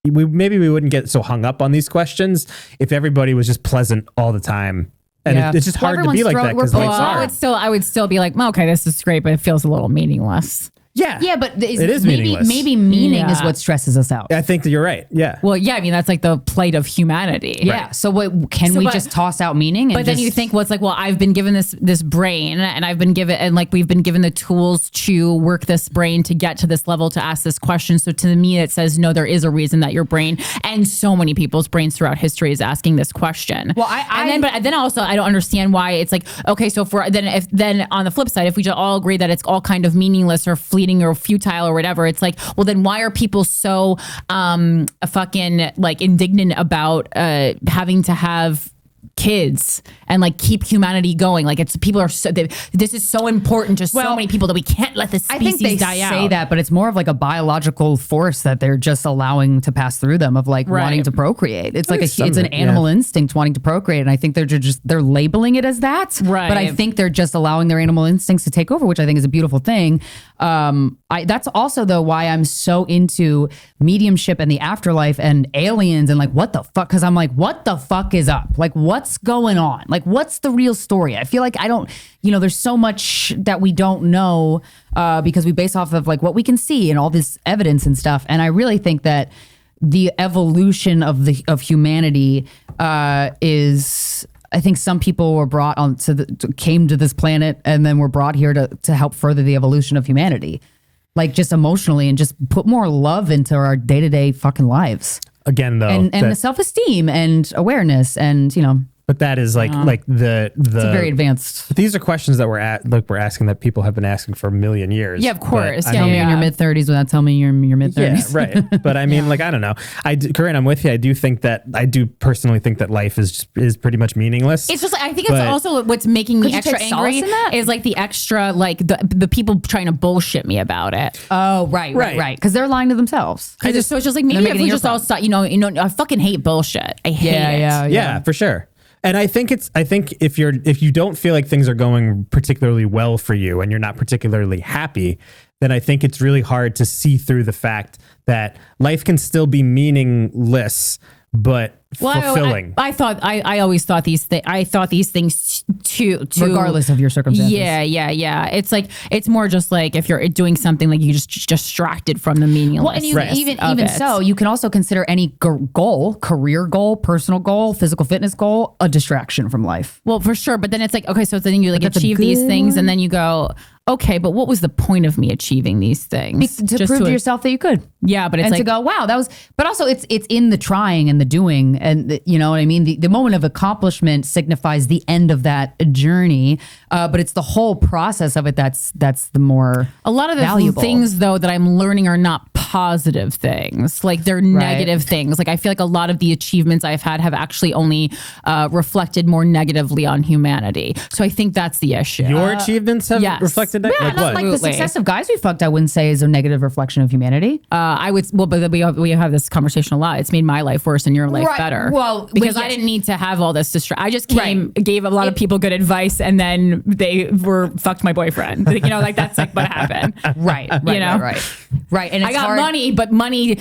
maybe we wouldn't get so hung up on these questions if everybody was just pleasant all the time. And it's just hard to be like that because life's hard. I would still be like, okay, this is great, but it feels a little meaningless. Yeah, but it is meaningless. Maybe meaning is what stresses us out. I think that you're right. Yeah. Well, yeah, I mean, that's like the plight of humanity. Yeah. Right. So what can we just toss out meaning? But then you think, well, it's like, well, I've been given this brain, and I've been given, and like we've been given the tools to work this brain to get to this level to ask this question. So to me, it says, no, there is a reason that your brain and so many people's brains throughout history is asking this question. Well, but then also I don't understand why it's like, okay, so then on the flip side, if we just all agree that it's all kind of meaningless or fleeting or futile or whatever, it's like, well, then why are people so fucking like indignant about having to have kids and like keep humanity going? Like it's people are so this is so important to so many people that we can't let this species die out. I think they say that, but it's more of like a biological force that they're just allowing to pass through them of like wanting to procreate. It's like it's an animal instinct wanting to procreate, and I think they're labeling it as that. Right. But I think they're just allowing their animal instincts to take over, which I think is a beautiful thing. That's also though why I'm so into mediumship and the afterlife and aliens and like what the fuck, because I'm like, what the fuck is up? Like what's going on? Like what's the real story? I feel like I don't, there's so much that we don't know because we base off of like what we can see and all this evidence and stuff. And I really think that the evolution of humanity is, I think some people were brought on came to this planet and then were brought here to help further the evolution of humanity, like just emotionally, and just put more love into our day-to-day fucking lives. Again, though, and the self-esteem and awareness, and but that is like the it's very advanced. These are questions that we're asking that people have been asking for a million years. Yeah, of course. Tell me in your mid-30s without telling me you're in your mid-30s. Yeah, right. But I mean, like, I don't know. Corinne, I'm with you. I do personally think that life is pretty much meaningless. It's just like, I think it's also what's making me extra angry is like the extra, like the people trying to bullshit me about it. Oh, right. Because they're lying to themselves. So it's just like, maybe if we just all stop, I fucking hate bullshit. I hate it. Yeah, for sure. And I think if you don't feel like things are going particularly well for you and you're not particularly happy, then I think it's really hard to see through the fact that life can still be meaningless, but fulfilling. I always thought these things. I thought these things too, regardless of your circumstances. Yeah. It's like it's more just like if you're doing something like you just distracted from the meaningless. Well, and even so, you can also consider any goal, career goal, personal goal, physical fitness goal, a distraction from life. Well, for sure. But then it's like, okay, so then you like achieve these things, and then you go, okay, but what was the point of me achieving these things? To prove to yourself that you could. Yeah, but it's like, to go, wow, that was. But also, it's in the trying and the doing, and you know what I mean. The moment of accomplishment signifies the end of that journey, but it's the whole process of it that's the more a lot of the valuable things though that I'm learning are not positive things. Like they're negative things. Like I feel like a lot of the achievements I've had have actually only reflected more negatively on humanity. So I think that's the issue. Your achievements have reflected that. Yeah, like what? Like the success of Guys We Fcked, I wouldn't say is a negative reflection of humanity. I would. Well, but we have this conversation a lot. It's made my life worse and your life better. Well, because I didn't need to have all this I just gave a lot of people good advice, and then they fucked my boyfriend. Like that's like what happened. Right. Right, and I it's got hard- money, but money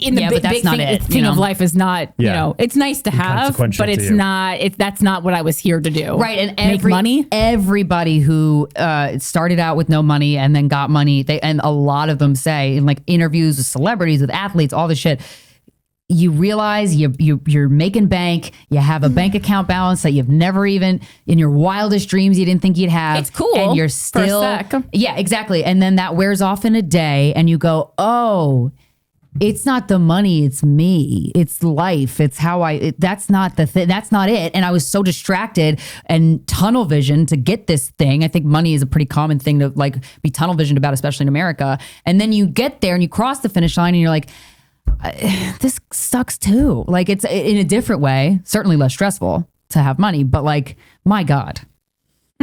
in the but that's big not thing, it, thing you of know? life is not, you Yeah. know, it's nice to have, Consequential but to it's you. not, that's not what I was here to do. Right, and make money. Everybody who started out with no money and then got money, and a lot of them say in like interviews with celebrities, with athletes, all this shit, you realize you're making bank. You have a bank account balance that you've never even in your wildest dreams you didn't think you'd have. It's cool and you're for a still sec. yeah, exactly. And then that wears off in a day, and you go, oh. It's not the money, it's me. It's life. It's how that's not the thing. That's not it. And I was so distracted and tunnel vision to get this thing. I think money is a pretty common thing to like be tunnel visioned about, especially in America. And then you get there and you cross the finish line and you're like, this sucks too. Like it's in a different way, certainly less stressful to have money, but like, my God.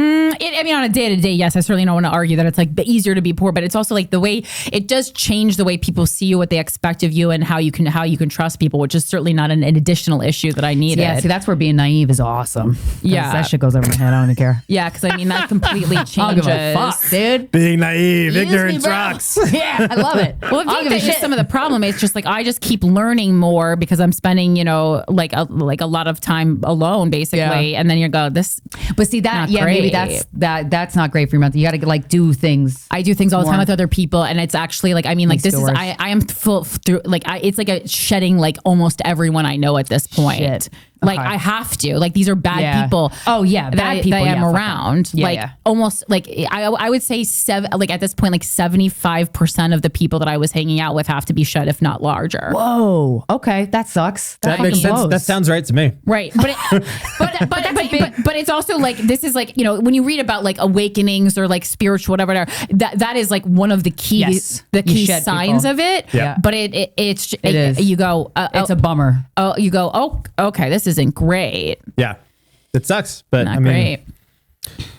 I mean, on a day-to-day, yes, I certainly don't want to argue that it's like easier to be poor, but it's also like the way it does change the way people see you, what they expect of you, and how you can trust people, which is certainly not an additional issue that I needed. Yeah, see, that's where being naive is awesome. 'Cause Yeah. that shit goes over my head. I don't even care. Yeah, because I mean that completely I don't changes. give a fuck, dude. Being naive, Use me, ignorance bro. rocks. Yeah, I love it. Well, I I don't think give a that is shit. some of the problem. It's just like I just keep learning more because I'm spending, you know, like a lot of time alone, basically. Yeah. And then you go, this. But see that, Not yeah, maybe great. that's not great for your mental. You got to like do things. I do things all the time More. with other people, and it's actually like, I mean, like Makes this it is worse. I am full through like it's like a shedding like almost everyone I know at this point. Shit. Like Okay. I have to. Like these are bad Yeah. people. Oh, yeah, that bad I, people, that yeah, I'm fuck around. them. Yeah, like yeah. almost like I would say like at this point like 75% of the people that I was hanging out with have to be shed, if not larger. Whoa. Okay, that sucks. That makes fucking sense. blows. That sounds right to me. Right. But it's also like, this is like, you know, when you read about like awakenings or like spiritual, whatever, that is like one of the key, Yes. the You key shed signs people. of it. Yeah. But it's It is. you go, It's a bummer. oh, okay, this isn't great. Yeah. It sucks, but Not I mean, great.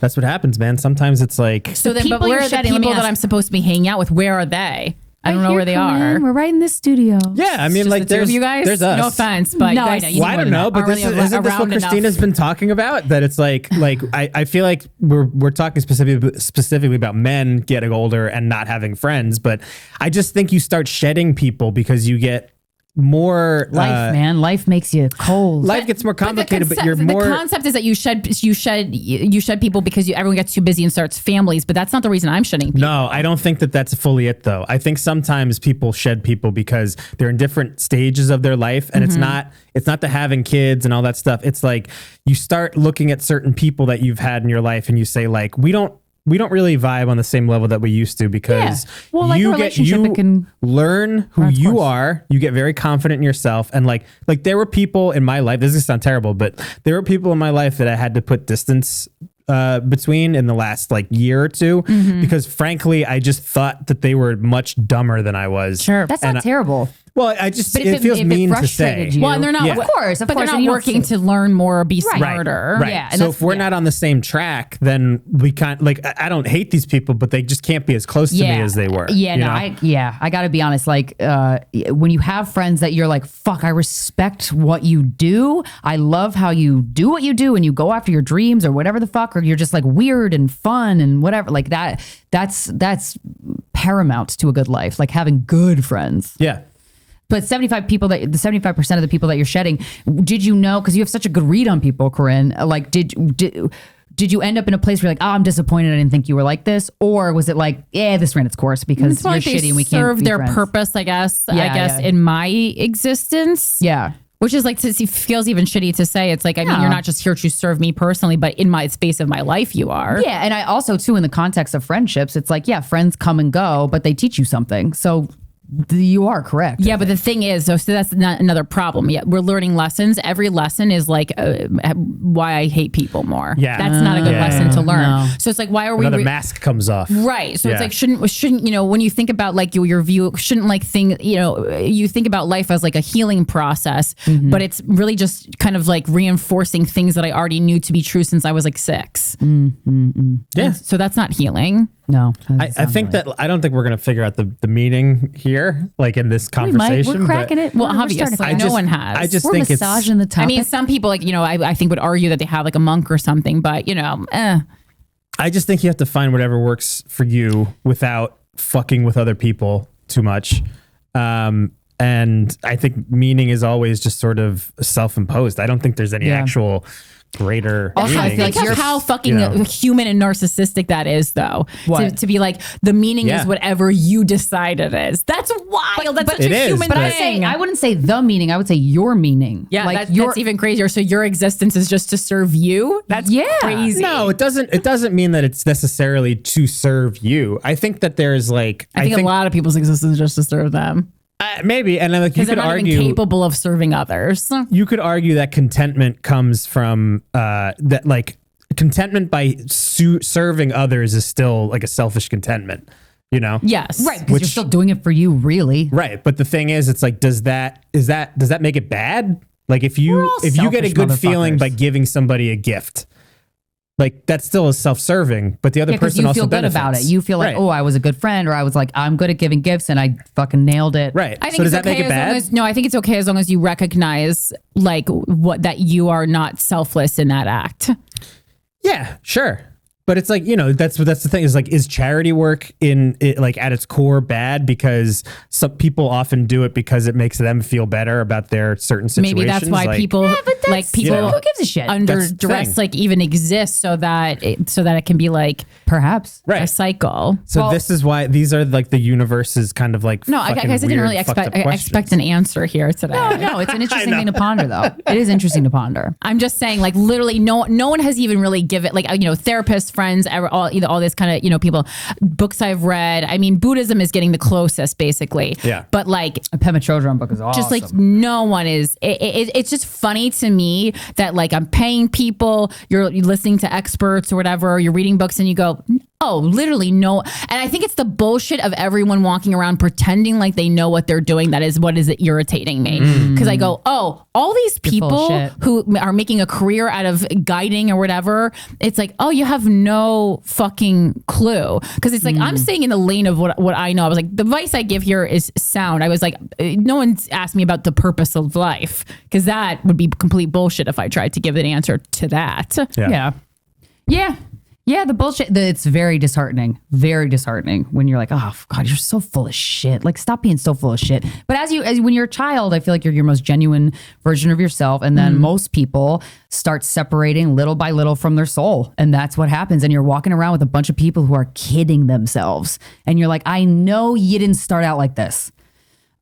that's what happens, man. Sometimes it's like, So then, but people where you're are the shedding, let me people that ask- I'm supposed to be hanging out with? Where are they? I don't know where they are. We're right in this studio. yeah, I mean, Just like the two there's of you guys. there's us. No offense, but No, I guys, know. you Well, I don't know, but aren't this really isn't this what around enough. Krystyna's been talking about? That it's like I feel like we're talking specifically about men getting older and not having friends, but I just think you start shedding people because you get more Life, man. Life makes you cold. Life gets more complicated, but you're the more. concept is that you shed people because everyone gets too busy and starts families, but that's not the reason I'm shedding people. No, I don't think that that's fully it, though. I think sometimes people shed people because they're in different stages of their life, and it's not the having kids and all that stuff. It's like you start looking at certain people that you've had in your life, and you say like, we don't really vibe on the same level that we used to because Yeah. Well, like a relationship, it can learn who run its you course. are. You get very confident in yourself, and like there were people in my life. This is gonna sound terrible, but there were people in my life that I had to put distance between in the last like year or two because frankly I just thought that they were much dumber than I was. Sure. That's And not terrible. Well, I just But it if feels it mean to frustrated say. you- Well, and they're not, Yeah. Of course, but they're and not you don't working say- to learn more or be Right. smarter. Right. Yeah, and so that's- if we're not on the same track, then we can't like I don't hate these people, but they just can't be as close to me as they were. Yeah, you no, know? I got to be honest. Like, when you have friends that you're like, fuck, I respect what you do. I love how you do what you do, and you go after your dreams or whatever the fuck, or you're just like weird and fun and whatever. Like that's paramount to a good life. Like having good friends. Yeah. But 75% of the people that you're shedding, did you know? Because you have such a good read on people, Corinne. Like, did you end up in a place where you're like, oh, I'm disappointed I didn't think you were like this? Or was it like, yeah, this ran its course because It's you're like shitty they and we can't serve be their friends? purpose, I guess. Yeah. In my existence. Yeah. Which is like, feels even shitty to say. It's like, I mean, Yeah. you're not just here to serve me personally, but in my space of my life, you are. Yeah. And I also, too, in the context of friendships, it's like, yeah, friends come and go, but they teach you something. So you are correct. Yeah, but the thing is, so that's not another problem. Yeah, we're learning lessons. Every lesson is like why I hate people more. Yeah. That's not a good Yeah. lesson to learn. No. So it's like, why are we Another mask comes off. right? So Yeah. it's like, shouldn't you know, when you think about like your view, shouldn't like you think about life as like a healing process, but it's really just kind of like reinforcing things that I already knew to be true since I was like 6. Yeah. So that's not healing. No. I think that I don't think we're gonna figure out the meaning here, like in this we might. conversation. We're cracking but it. Well, We're obviously, starting to no crack it. one has. I just We're think it's massaging the topic. I mean, some people like, I think would argue that they have like a monk or something, but I I just think you have to find whatever works for you without fucking with other people too much. And I think meaning is always just sort of self-imposed. I don't think there's any actual greater Also, I meaning. feel like how fucking human and narcissistic that is, though. To be like, the meaning is whatever you decide it is. That's wild. That's such a human thing. I wouldn't say the meaning. I would say your meaning. Yeah, like that's even crazier. So your existence is just to serve you? That's crazy. No, it doesn't mean that it's necessarily to serve you. I think that there's like... I think a lot of people's existence is just to serve them. Maybe, and like you could argue capable of serving others. You could argue that contentment comes from that, like contentment by serving others is still like a selfish contentment. You know? Yes, right. Because you're still doing it for you, really. Right, but the thing is, it's like, does that make it bad? Like if you get a good feeling by giving somebody a gift. Like that's still is self-serving, but the other person also benefits. You feel good about it. You feel like, oh, I was a good friend, or I was like, I'm good at giving gifts, and I fucking nailed it. Right. I think so does that make it bad? I think it's okay as long as you recognize like that you are not selfless in that act. Yeah, sure. But it's like, that's the thing is like, is charity work like at its core bad because some people often do it because it makes them feel better about their certain situations? Maybe that's why people who gives a shit under duress like even exist so that it can be like perhaps a cycle. So this is why these are like the universe's kind of like I guess I didn't really expect an answer here today. No, it's an interesting thing to ponder though. It is interesting to ponder. I'm just saying like literally no one has even really given like therapists, friends, all this kind of people, books I've read. I mean, Buddhism is getting the closest basically. Yeah. But like a Pema Chodron book is awesome. Just like no one is. It's just funny to me that like I'm paying people, you're listening to experts or whatever, you're reading books and you go, oh, literally no. And I think it's the bullshit of everyone walking around pretending like they know what they're doing. That is what is irritating me. Because I go, oh, all these people who are making a career out of guiding or whatever, it's like, oh, you have no fucking clue. Because it's like, I'm staying in the lane of what I know. I was like, the advice I give here is sound. I was like, no one's asked me about the purpose of life. Because that would be complete bullshit if I tried to give an answer to that. Yeah, the bullshit. It's very disheartening when you're like, oh God, you're so full of shit. Like, stop being so full of shit. But as when you're a child, I feel like you're your most genuine version of yourself. And then most people start separating little by little from their soul. And that's what happens. And you're walking around with a bunch of people who are kidding themselves. And you're like, I know you didn't start out like this.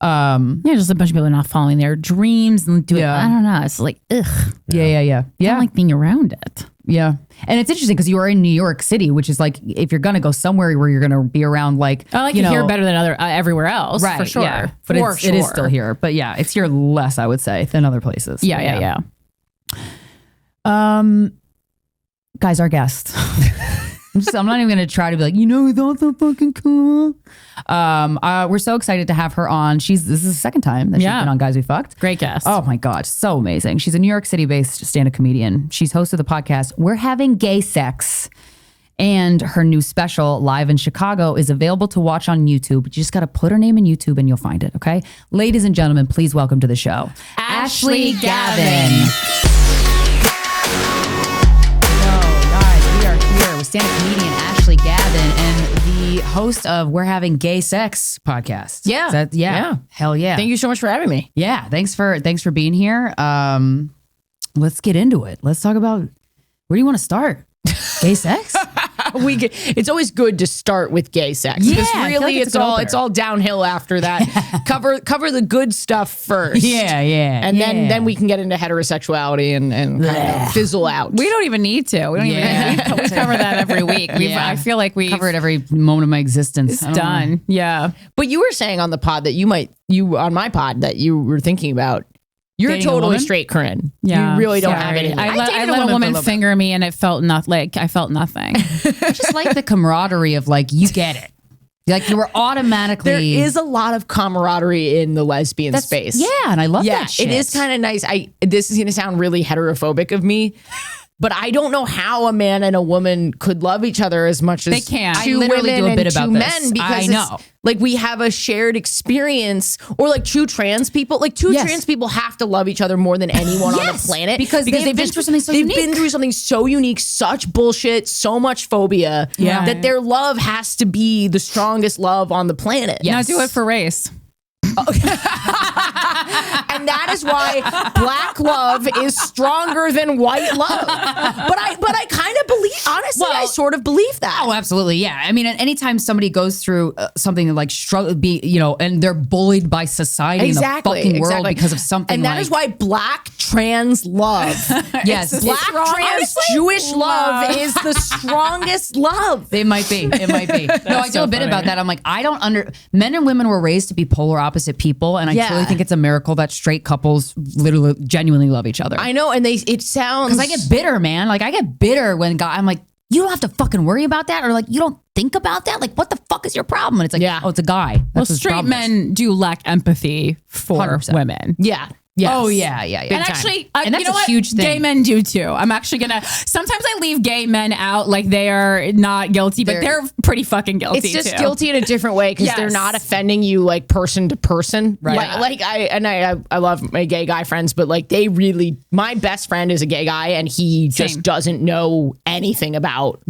Just a bunch of people not following their dreams and doing, I don't know. It's like, ugh. Yeah. I don't like being around it. Yeah. And it's interesting because you are in New York City, which is like, if you're going to go somewhere where you're going to be around like, I like it here better than everywhere else. Right. For sure. Yeah. But it is still here. But yeah, it's here less, I would say, than other places. Yeah. Guys, our guest. I'm not even going to try to be like, who thought so fucking cool. We're so excited to have her on. This is the second time that she's been on Guys We Fcked. Great guest. Oh my God, so amazing. She's a New York City-based stand-up comedian. She's hosted the podcast We're Having Gay Sex. And her new special, live in Chicago, is available to watch on YouTube. You just got to put her name in YouTube and you'll find it, okay? Ladies and gentlemen, please welcome to the show, Ashley Gavin. With stand-up comedian Ashley Gavin and the host of We're Having Gay Sex podcast. Yeah. Hell yeah. Thank you so much for having me. Yeah. Thanks for being here. Let's get into it. Let's talk about, where do you want to start? Gay sex? It's always good to start with gay sex because really it's all downhill after that. cover the good stuff first. And then we can get into heterosexuality and kind of fizzle out. We don't even need to. We cover that every week. I feel like we cover it every moment of my existence. It's done. Yeah. But you were saying on the pod that you on my pod that you were thinking about. You're dating totally straight, Corinne. Yeah, you really don't have anything. I let a woman finger me and it felt I felt nothing. I just like the camaraderie of like, you get it. Like you were automatically. There is a lot of camaraderie in the lesbian space. Yeah, and I love that shit. It is kind of nice. This is going to sound really heterophobic of me, But I don't know how a man and a woman could love each other as much as they can. Two I literally women do a bit and about two this. men because I know. like we have a shared experience, or like two trans people. Like two trans people have to love each other more than anyone on the planet because they've been through something so unique. They've been through something so unique, such bullshit, so much phobia. That their love has to be the strongest love on the planet. Now do it for race. And that is why black love is stronger than white love. But I kind of believe, honestly, I sort of believe that. Oh, absolutely. Yeah. I mean, anytime somebody goes through something like struggle, and they're bullied by society in the fucking world because of something. And that is why black trans love. Yes. Black trans Jewish love is the strongest love. It might be. It might be. No, I do a bit about that. I'm like, men and women were raised to be polar opposite people. And I truly think it's a miracle that straight couples literally genuinely love each other. I know. And it sounds. Because I get bitter, man. Like I get bitter when I'm like, you don't have to fucking worry about that. Or like, you don't think about that. Like, what the fuck is your problem? And it's like, oh, it's a guy. That's straight men do lack empathy for 100%. women. Yeah. Yes. Oh yeah. And actually, and that's you know a huge thing. Gay men do too. I'm actually sometimes I leave gay men out like they are not guilty, but they're pretty fucking guilty. It's just too. guilty in a different way because they're not offending you like person to person. Right. I love my gay guy friends, but like my best friend is a gay guy and he just doesn't know anything about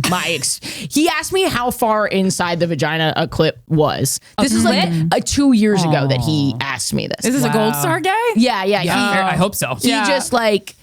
he asked me how far inside the vagina a clip was. This is like 2 years ago that he asked me this. Is this a Gold Star gay? Yeah. I hope so. He just like,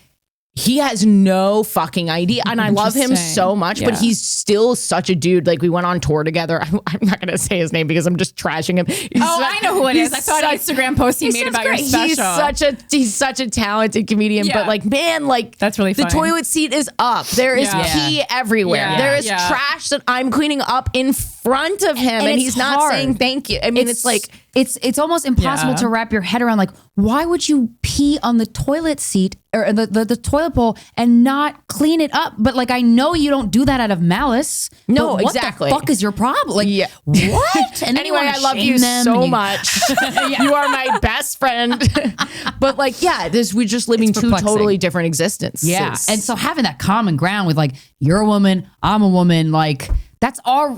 he has no fucking idea. And I love him so much, but he's still such a dude. Like we went on tour together. I'm not going to say his name because I'm just trashing him. I know who it is. I saw an Instagram post he made about your special. He's such a talented comedian, but like, man, like that's really funny. The toilet seat is up. There is pee everywhere. Yeah. There is trash that I'm cleaning up in front of him and he's not saying thank you. I mean, it's like, it's almost impossible to wrap your head around. Like, why would you pee on the toilet seat or the toilet bowl and not clean it up? But like, I know you don't do that out of malice. No, but exactly. What the fuck is your problem? Like, what? And anyway, I love you so much. You are my best friend. But like, we're just living two totally different existences. Yeah. And so having that common ground with like, you're a woman, I'm a woman, like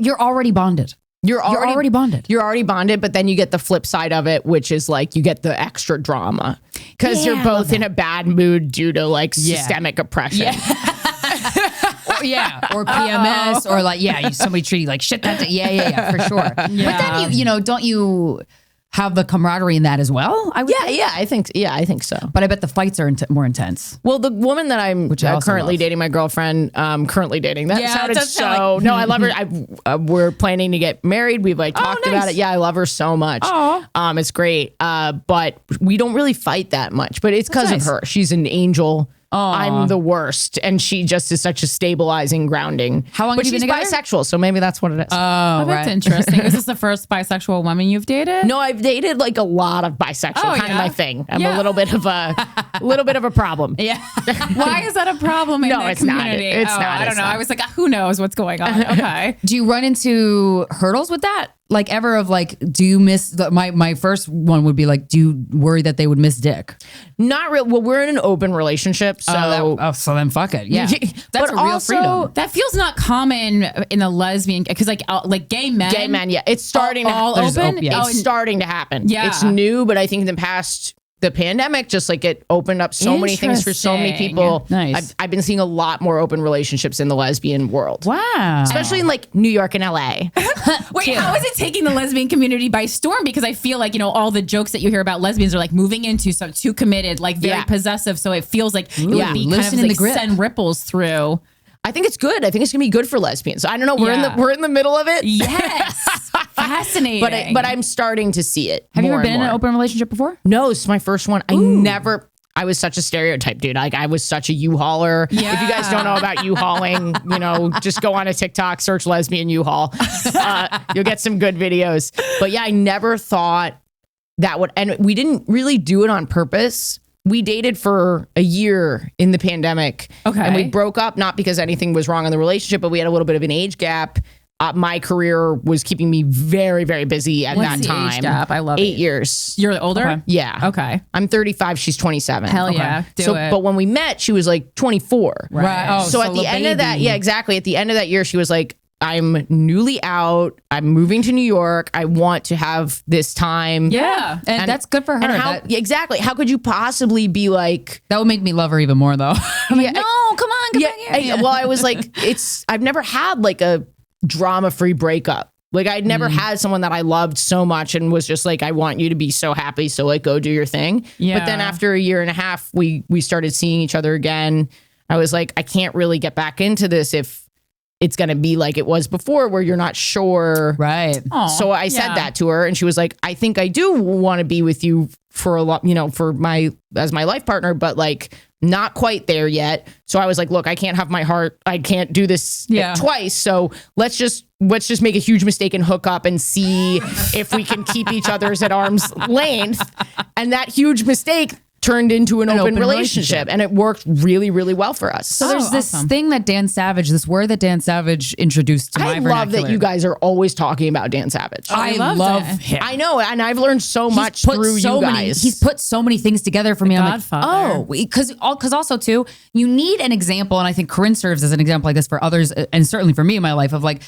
you're already bonded. You're already bonded. You're already bonded, but then you get the flip side of it, which is like you get the extra drama because you're both in a bad mood due to like systemic oppression. Or PMS or like, somebody treat you like shit that day. Yeah, for sure. But then you don't you have the camaraderie in that as well? I think so. But I bet the fights are more intense. Well, the woman that I'm currently dating, my girlfriend, currently dating, that sounded so. No, I love her. We're planning to get married. We've like talked about it. Yeah, I love her so much. It's great. But we don't really fight that much. But it's because of her. She's an angel. I'm the worst, and she just is such a stabilizing, grounding. How long have you been together? She's bisexual, so maybe that's what it is. That's interesting. Is this the first bisexual woman you've dated? No, I've dated like a lot of bisexual. Kind of my thing. I'm a little bit of a problem. Yeah. Why is that a problem in the community? It's not. I don't know. I was like, who knows what's going on? Okay. Do you run into hurdles with that? Like ever of like, do you miss my first one would be like, do you worry that they would miss dick? Not real. Well, we're in an open relationship, so so then fuck it. Yeah, that's but a real also, freedom. That feels not common in the lesbian because like gay men. Yeah, it's starting all open. It's starting to happen. Yeah, it's new, but I think in the past. The pandemic just like it opened up so many things for so many people. Nice. I've been seeing a lot more open relationships in the lesbian world. Wow. Especially in like New York and LA. Wait, how is it taking the lesbian community by storm? Because I feel like, all the jokes that you hear about lesbians are like moving into some too committed, like very possessive. So it feels like it would be kind of like send ripples through. I think it's good. I think it's gonna be good for lesbians. I don't know. We're in the middle of it. Yes, fascinating. But I'm starting to see it. Have you ever been in an open relationship before? No, it's my first one. I was such a stereotype, dude. Like I was such a U-hauler. Yeah. If you guys don't know about U-hauling, just go on a TikTok, search lesbian U-haul. You'll get some good videos. But yeah, I never thought that would, and we didn't really do it on purpose. We dated for a year in the pandemic. Okay. And we broke up, not because anything was wrong in the relationship, but we had a little bit of an age gap. my career was keeping me very, very busy at that time. Age gap? I love 8 years. You're older? Okay. Yeah. Okay. I'm 35. She's 27. Hell yeah. Do it. But when we met, she was like 24. Right. Oh, so at the end of that, yeah, exactly. At the end of that year, she was like, I'm newly out. I'm moving to New York. I want to have this time. Yeah. And that's good for her. And how, exactly. How could you possibly be like... That would make me love her even more, though. I'm like, no, come on, come back here. Well, I was like, I've never had like a drama-free breakup. Like I'd never had someone that I loved so much and was just like, I want you to be so happy. So like, go do your thing. Yeah. But then after a year and a half, we started seeing each other again. I was like, I can't really get back into this if it's going to be like it was before where you're not sure. Right. So I said that to her and she was like, I think I do want to be with you for a lot, as my life partner, but like not quite there yet. So I was like, look, I can't have my heart. I can't do this twice. So let's just make a huge mistake and hook up and see if we can keep each other's at arm's length. And that huge mistake turned into an open relationship and it worked really, really well for us. So there's this thing that this word that Dan Savage introduced to my vernacular. I love that you guys are always talking about Dan Savage. I love him. I know, and I've learned so much through you guys. He's put so many things together for me. I'm like, because also too, you need an example, and I think Corinne serves as an example like this for others, and certainly for me in my life of like,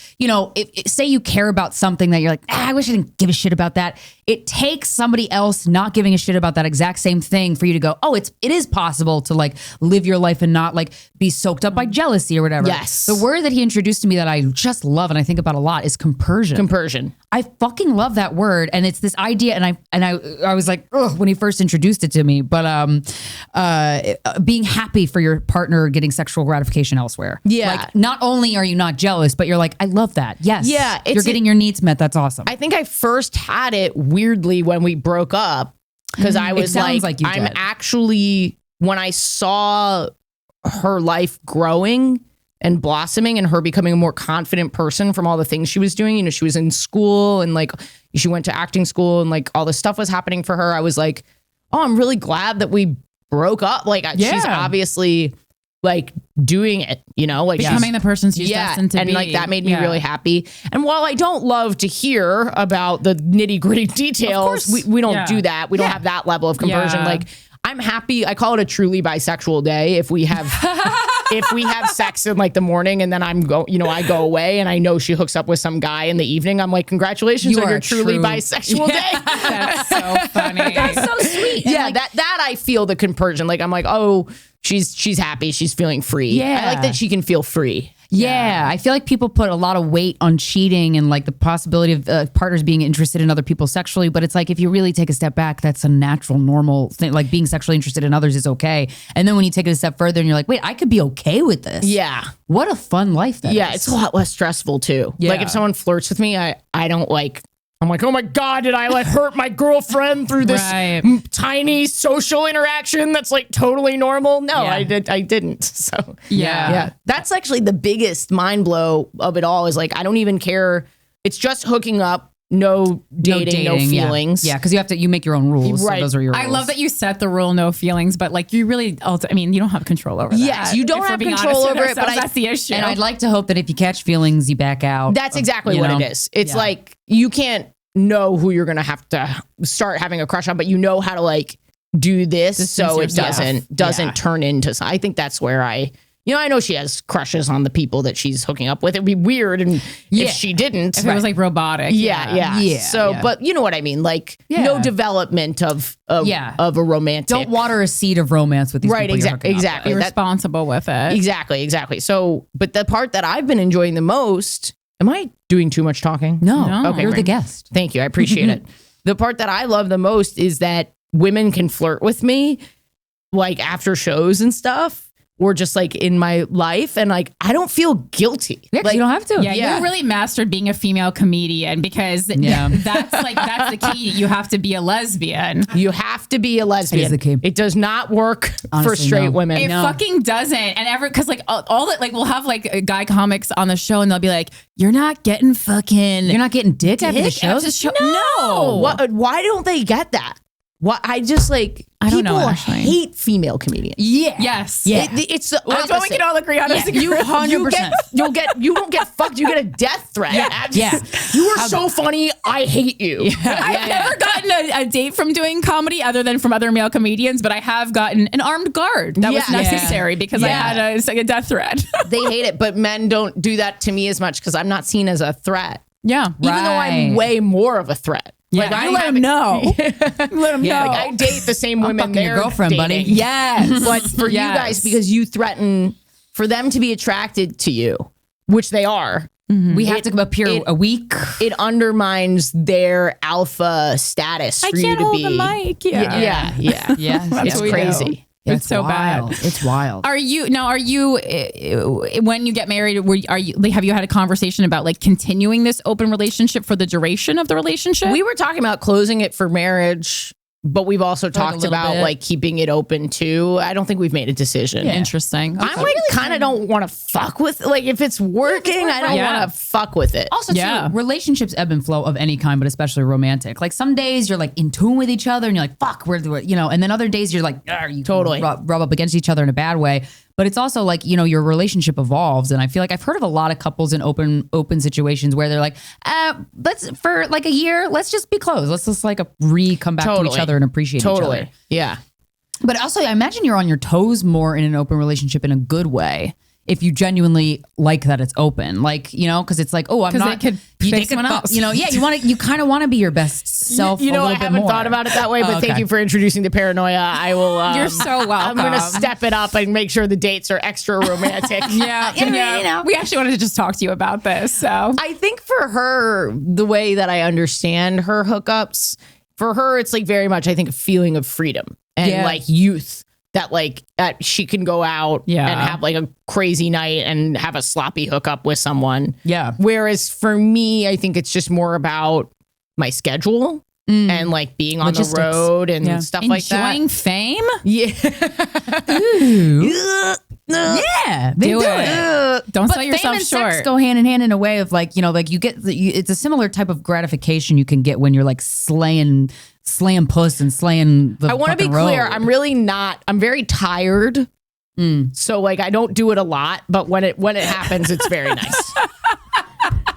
say you care about something that you're like, I wish I didn't give a shit about that. It takes somebody else not giving a shit about that exact same thing for you to go, it is possible to like live your life and not like be soaked up by jealousy or whatever. Yes. The word that he introduced to me that I just love and I think about a lot is compersion. Compersion. I fucking love that word, and it's this idea, and I was like, ugh, when he first introduced it to me, but being happy for your partner getting sexual gratification elsewhere. Yeah. Like not only are you not jealous, but you're like, I love that. Yes. Yeah. You're getting your needs met. That's awesome. I think I first had it weirdly when we broke up because I was like I'm actually, when I saw her life growing and blossoming and her becoming a more confident person from all the things she was doing, she was in school and like she went to acting school and like all this stuff was happening for her. I was like, oh, I'm really glad that we broke up. Like she's obviously like doing it, like becoming the person she's destined to be. And like that made me really happy. And while I don't love to hear about the nitty gritty details, we don't do that. We don't have that level of conversion. Like I'm happy. I call it a truly bisexual day if we have sex in like the morning and then I go away and I know she hooks up with some guy in the evening. I'm like, congratulations on your truly bisexual day. That's so funny. That's so sweet. Yeah, like, that I feel the conversion. Like I'm like, oh, she's happy. She's feeling free. Yeah. I like that she can feel free. Yeah, I feel like people put a lot of weight on cheating and like the possibility of partners being interested in other people sexually. But it's like, if you really take a step back, that's a natural, normal thing. Like being sexually interested in others is okay. And then when you take it a step further and you're like, wait, I could be okay with this. Yeah. What a fun life that is. Yeah, it's a lot less stressful too. Yeah. Like if someone flirts with me, I don't like, I'm like, oh my God, did I like hurt my girlfriend through this tiny social interaction that's like totally normal? No, I didn't. So yeah. That's actually the biggest mind blow of it all is like, I don't even care. It's just hooking up. No dating, no feelings. Yeah, because you make your own rules. Right. So those are your rules. I love that you set the rule, no feelings, but like you really, you don't have control over that. Yes, you don't have control over it, but that's the issue. And I'd like to hope that if you catch feelings, you back out. That's exactly what it is. It's like, you can't know who you're going to have to start having a crush on, but you know how to like do this so it doesn't turn into something. I think that's where I know she has crushes on the people that she's hooking up with. It'd be weird if she didn't. If it was like robotic. So, but you know what I mean? Like no development of a romantic. Don't water a seed of romance with these people. Exactly. Be responsible with it. Exactly. So, but the part that I've been enjoying the most, am I doing too much talking? No. Okay, you're the guest. Thank you. I appreciate it. The part that I love the most is that women can flirt with me like after shows and stuff. Or just like in my life, and like I don't feel guilty. Yeah, like you don't have to. Yeah, you really mastered being a female comedian because that's the key. You have to be a lesbian. You have to be a lesbian. That is the key. It does not work for straight women. It fucking doesn't. And because like all that, like we'll have like guy comics on the show, and they'll be like, "You're not getting dick after the show." No. Why don't they get that? What I just like. I don't know. People Actually, hate female comedians. Yeah. yes. Yeah. It's the That's what we can all agree on. Yeah, you 100%. You don't get fucked. You get a death threat. Yeah. You are so funny. I hate you. I've never gotten a date from doing comedy other than from other male comedians, but I have gotten an armed guard. That was necessary because I had a death threat. They hate it, but men don't do that to me as much because I'm not seen as a threat. Yeah. Even though I'm way more of a threat. Yeah, Like, you let him know. Let him know. Like, I date the same women fucking your they're girlfriend, dating. buddy. Yes. But for you guys, because you threaten for them to be attracted to you, which they are, we have to appear a week. it undermines their alpha status I for you can't to hold be. the mic. Yeah. Yeah. Yeah. It's what we crazy. It's so wild. bad. It's wild. Are you when you get married? Have you had a conversation about like continuing this open relationship for the duration of the relationship? We were talking about closing it for marriage, but we've also talked about bit. like keeping it open too. I don't think we've made a decision. Interesting. Okay. I like kind of don't want to fuck with like if it's working, I don't want to fuck with it. Also, too, relationships ebb and flow of any kind, but especially romantic. Like some days you're like in tune with each other and you're like, fuck, and then other days you're like, you totally rub up against each other in a bad way. But it's also like, your relationship evolves. And I feel like I've heard of a lot of couples in open situations where they're like, let's for like a year, let's just be close. Let's just like come back to each other and appreciate each other. Yeah. But also, I imagine you're on your toes more in an open relationship in a good way. If you genuinely like that it's open, like, because it's like, oh, I'm not. It could you fix take one up. up. You kind of want to be your best self. I haven't thought about it that way, but thank you for introducing the paranoia. I will. You're so welcome. I'm going to step it up and make sure the dates are extra romantic. Yeah. We actually wanted to just talk to you about this. So I think for her, the way that I understand her hookups, for her, it's like very much, I think, a feeling of freedom and like youth. That like she can go out and have like a crazy night and have a sloppy hookup with someone. Yeah. Whereas for me, I think it's just more about my schedule and like being on the road and stuff like that. Enjoying fame? Yeah. Yeah, do it. Don't sell yourself fame and short. sex go hand in hand in a way of like, like you get, it's a similar type of gratification you can get when you're like slaying puss and slaying the I want to be clear. road. I'm really not. I'm very tired. So like I don't do it a lot, but when it happens, it's very nice.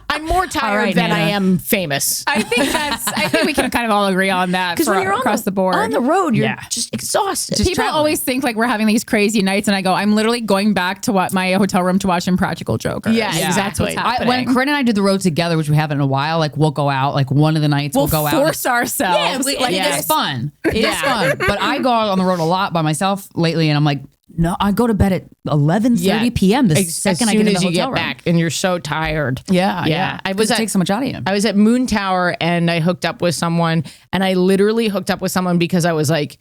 I'm more tired than Nana. I am famous. I think we can kind of all agree on that Because when you're across the board. on the road, you're just exhausted. People always think like we're having these crazy nights, and I go, I'm literally going back to my hotel room to watch Impractical Jokers. Yeah, exactly. When Corinne and I did the road together, which we haven't in a while, like we'll go out, like one of the nights we'll go out. Force ourselves. It is fun. It is fun. But I go out on the road a lot by myself lately, and I'm like, no, I go to bed at 11:30 p.m. the second I get in the hotel room. Back, and you're so tired. Yeah. It takes so much out of you. I was at Moon Tower and I hooked up with someone, and I literally hooked up with someone because I was like,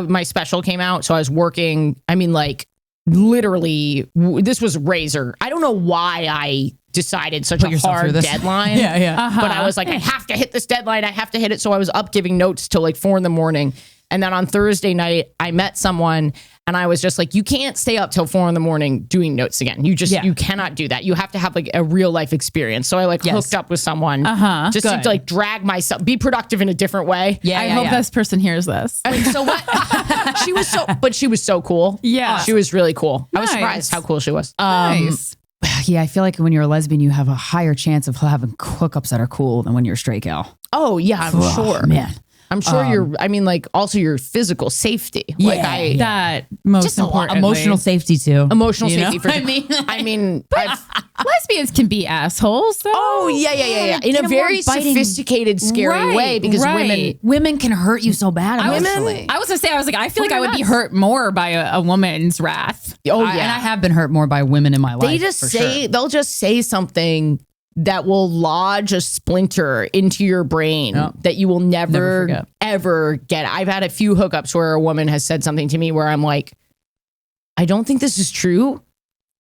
my special came out, so I was working. I mean, like literally, this was Razor. I don't know why I decided such a hard deadline. But I was like, I have to hit this deadline. I have to hit it. So I was up giving notes till like 4 a.m. And then on Thursday night, I met someone and I was just like, you can't stay up till 4 a.m. doing notes again. You cannot do that. You have to have like a real life experience. So I like hooked up with someone just to like drag myself, be productive in a different way. I hope this person hears this. So what? She was so cool. Yeah. She was really cool. I was surprised how cool she was. Nice. Yeah, I feel like when you're a lesbian, you have a higher chance of having hookups that are cool than when you're a straight gal. Oh yeah, I'm sure. Man. I'm sure also your physical safety. That most just importantly. Emotional safety too. Emotional safety for sure. I mean, lesbians can be assholes though. Oh yeah. In a very sophisticated, scary way because women can hurt you so bad. I was gonna say, I feel like I would be hurt more by a woman's wrath. Oh yeah. And I have been hurt more by women in my life. They'll just say something that will lodge a splinter into your brain that you will never ever get. I've had a few hookups where a woman has said something to me where I'm like, I don't think this is true,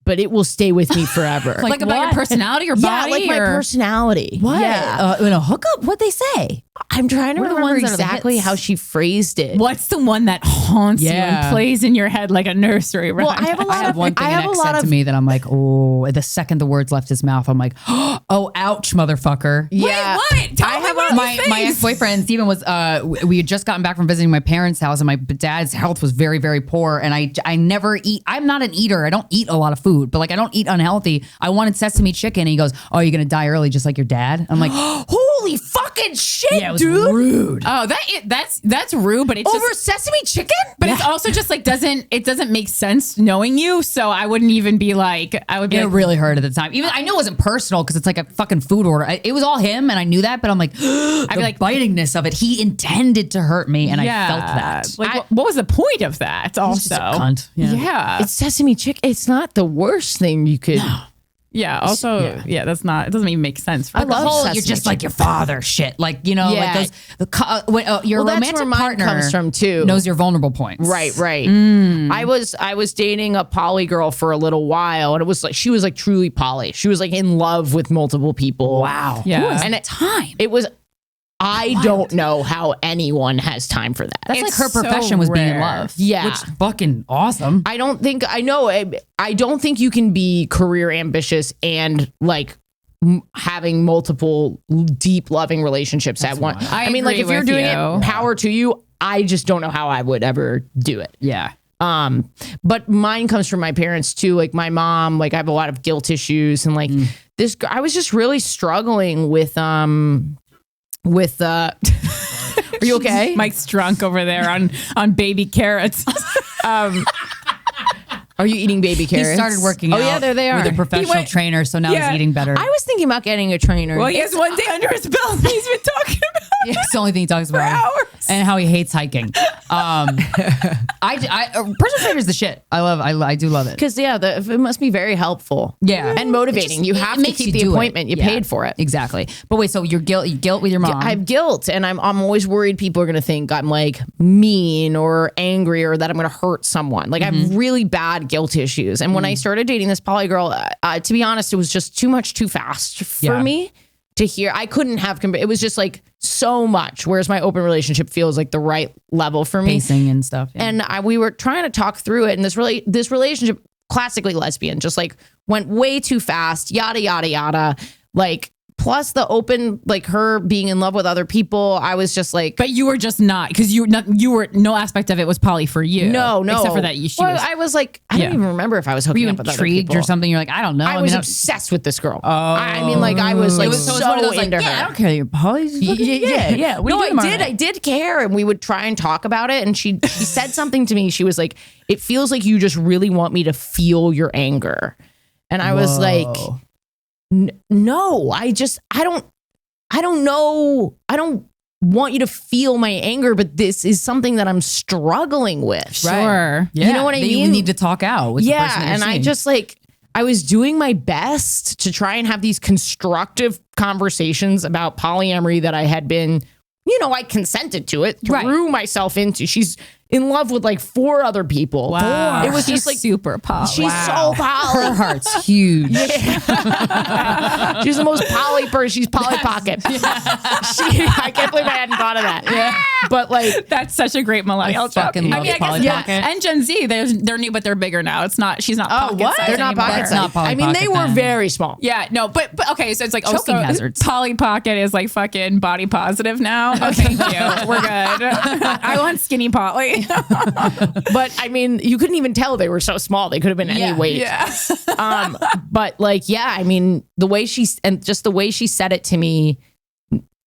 but it will stay with me forever. like about your personality or body? Yeah, like my personality. What? Yeah. In a hookup? What'd they say? I'm trying to remember exactly how she phrased it. What's the one that haunts you and plays in your head like a nursery rhyme? Well, I have one thing an ex said to me that I'm like, oh, the second the words left his mouth, I'm like, oh, ouch, motherfucker. Yeah. Wait, what? Tell me. my ex-boyfriend Steven was we had just gotten back from visiting my parents' house, and my dad's health was very, very poor, and I never eat. I'm not an eater. I don't eat a lot of food, but like I don't eat unhealthy. I wanted sesame chicken, and he goes, "Oh, you're gonna die early just like your dad?" I'm like, holy fucking shit, yeah, it was dude. rude. Oh, that's rude, but it's Over just, sesame chicken? but it's also just like doesn't make sense knowing you. So I wouldn't even be like, I would be It like, really hurt at the time. Even I knew it wasn't personal because it's like a fucking food order. It was all him, and I knew that. But I'm like, I'd be like bitingness of it. He intended to hurt me, and I felt that. Like, what was the point of that? Also, just a cunt. Yeah. It's sesame chicken. It's not the worst thing you could. Yeah. Also, yeah, that's not. It doesn't even make sense. For I love sesame you're just chicken. like your father shit. Like, you know, Yeah. like those, your Well, that's romantic where mine partner comes from, too. knows your vulnerable points. Right. I was dating a poly girl for a little while, and it was like she was like truly poly. She was like in love with multiple people. Wow. Yeah. Who has And the time? It was. I don't know how anyone has time for that. That's like It's her so profession was being in rare. love. Yeah. Which fucking awesome. I don't think I know. I don't think you can be career ambitious and like having multiple deep loving relationships at once. I mean, like agree if you're with doing you. it, power to you. I just don't know how I would ever do it. Yeah. But mine comes from my parents too. Like my mom, like I have a lot of guilt issues, and like this. I was just really struggling with. Are you okay? Mike's drunk over there on baby carrots. Are you eating baby carrots? He started working out yeah, there they are. with a professional trainer, so now Yeah. he's eating better. I was thinking about getting a trainer. Well, he has one day under his belt. And he's been talking about it It's the only thing he talks about. hours. And how he hates hiking. Personal trainer is the shit. I do love it. Because it must be very helpful. Yeah. And motivating. You have to makes keep you the do appointment. You Yeah. paid for it. Exactly. But wait, so you're guilt with your mom. I have guilt, and I'm always worried people are gonna think I'm like mean or angry or that I'm gonna hurt someone. Like I have really bad guilt issues. And when I started dating this poly girl, to be honest, it was just too much too fast for me to hear. I couldn't have. It was just like so much. Whereas my open relationship feels like the right level for me. Pacing and stuff. Yeah. And we were trying to talk through it, and this relationship, classically lesbian, just like went way too fast. Yada yada yada. Like. Plus the open, like her being in love with other people, I was just like, But you were just not, because you were no aspect of it was poly for you. no, except for that I was like, I don't even remember if I was hooking Were you up with other intrigued people or something? You're like, I don't know. I was obsessed with this girl. I mean, like I was like so one of those, into like, her. yeah, I don't care. You're poly. Yeah. What No, are you doing I tomorrow did. night? I did care, and we would try and talk about it. And she said something to me. She was like, "It feels like you just really want me to feel your anger," and I was like, "No, I don't know. I don't want you to feel my anger, but this is something that I'm struggling with." Sure. Yeah. You know what I that mean? You need to talk out with the person that you're and I seeing. just like I was doing my best to try and have these constructive conversations about polyamory that I had been, I consented to it, threw myself into. She's in love with like 4 other people. Wow. It was just like super poly. she's so poly. her heart's huge. She's the most poly person. She's Polly Pocket. I can't believe I hadn't thought of that. Yeah. But like That's such a great millennial joke. fucking love Polly yeah. Pocket. And Gen Z, they're new, but they're bigger now. She's not pocket size They're not anymore. pocket It's not size. Polly I mean, they Pocket were then. very small. Yeah, no, but okay, so it's like Choking so hazards. Polly Pocket is like fucking body positive now. Oh, thank you. We're good. I want skinny Polly. But I mean, you couldn't even tell they were so small. They could have been any weight. Yeah. But like, yeah, I mean, the way she said it to me,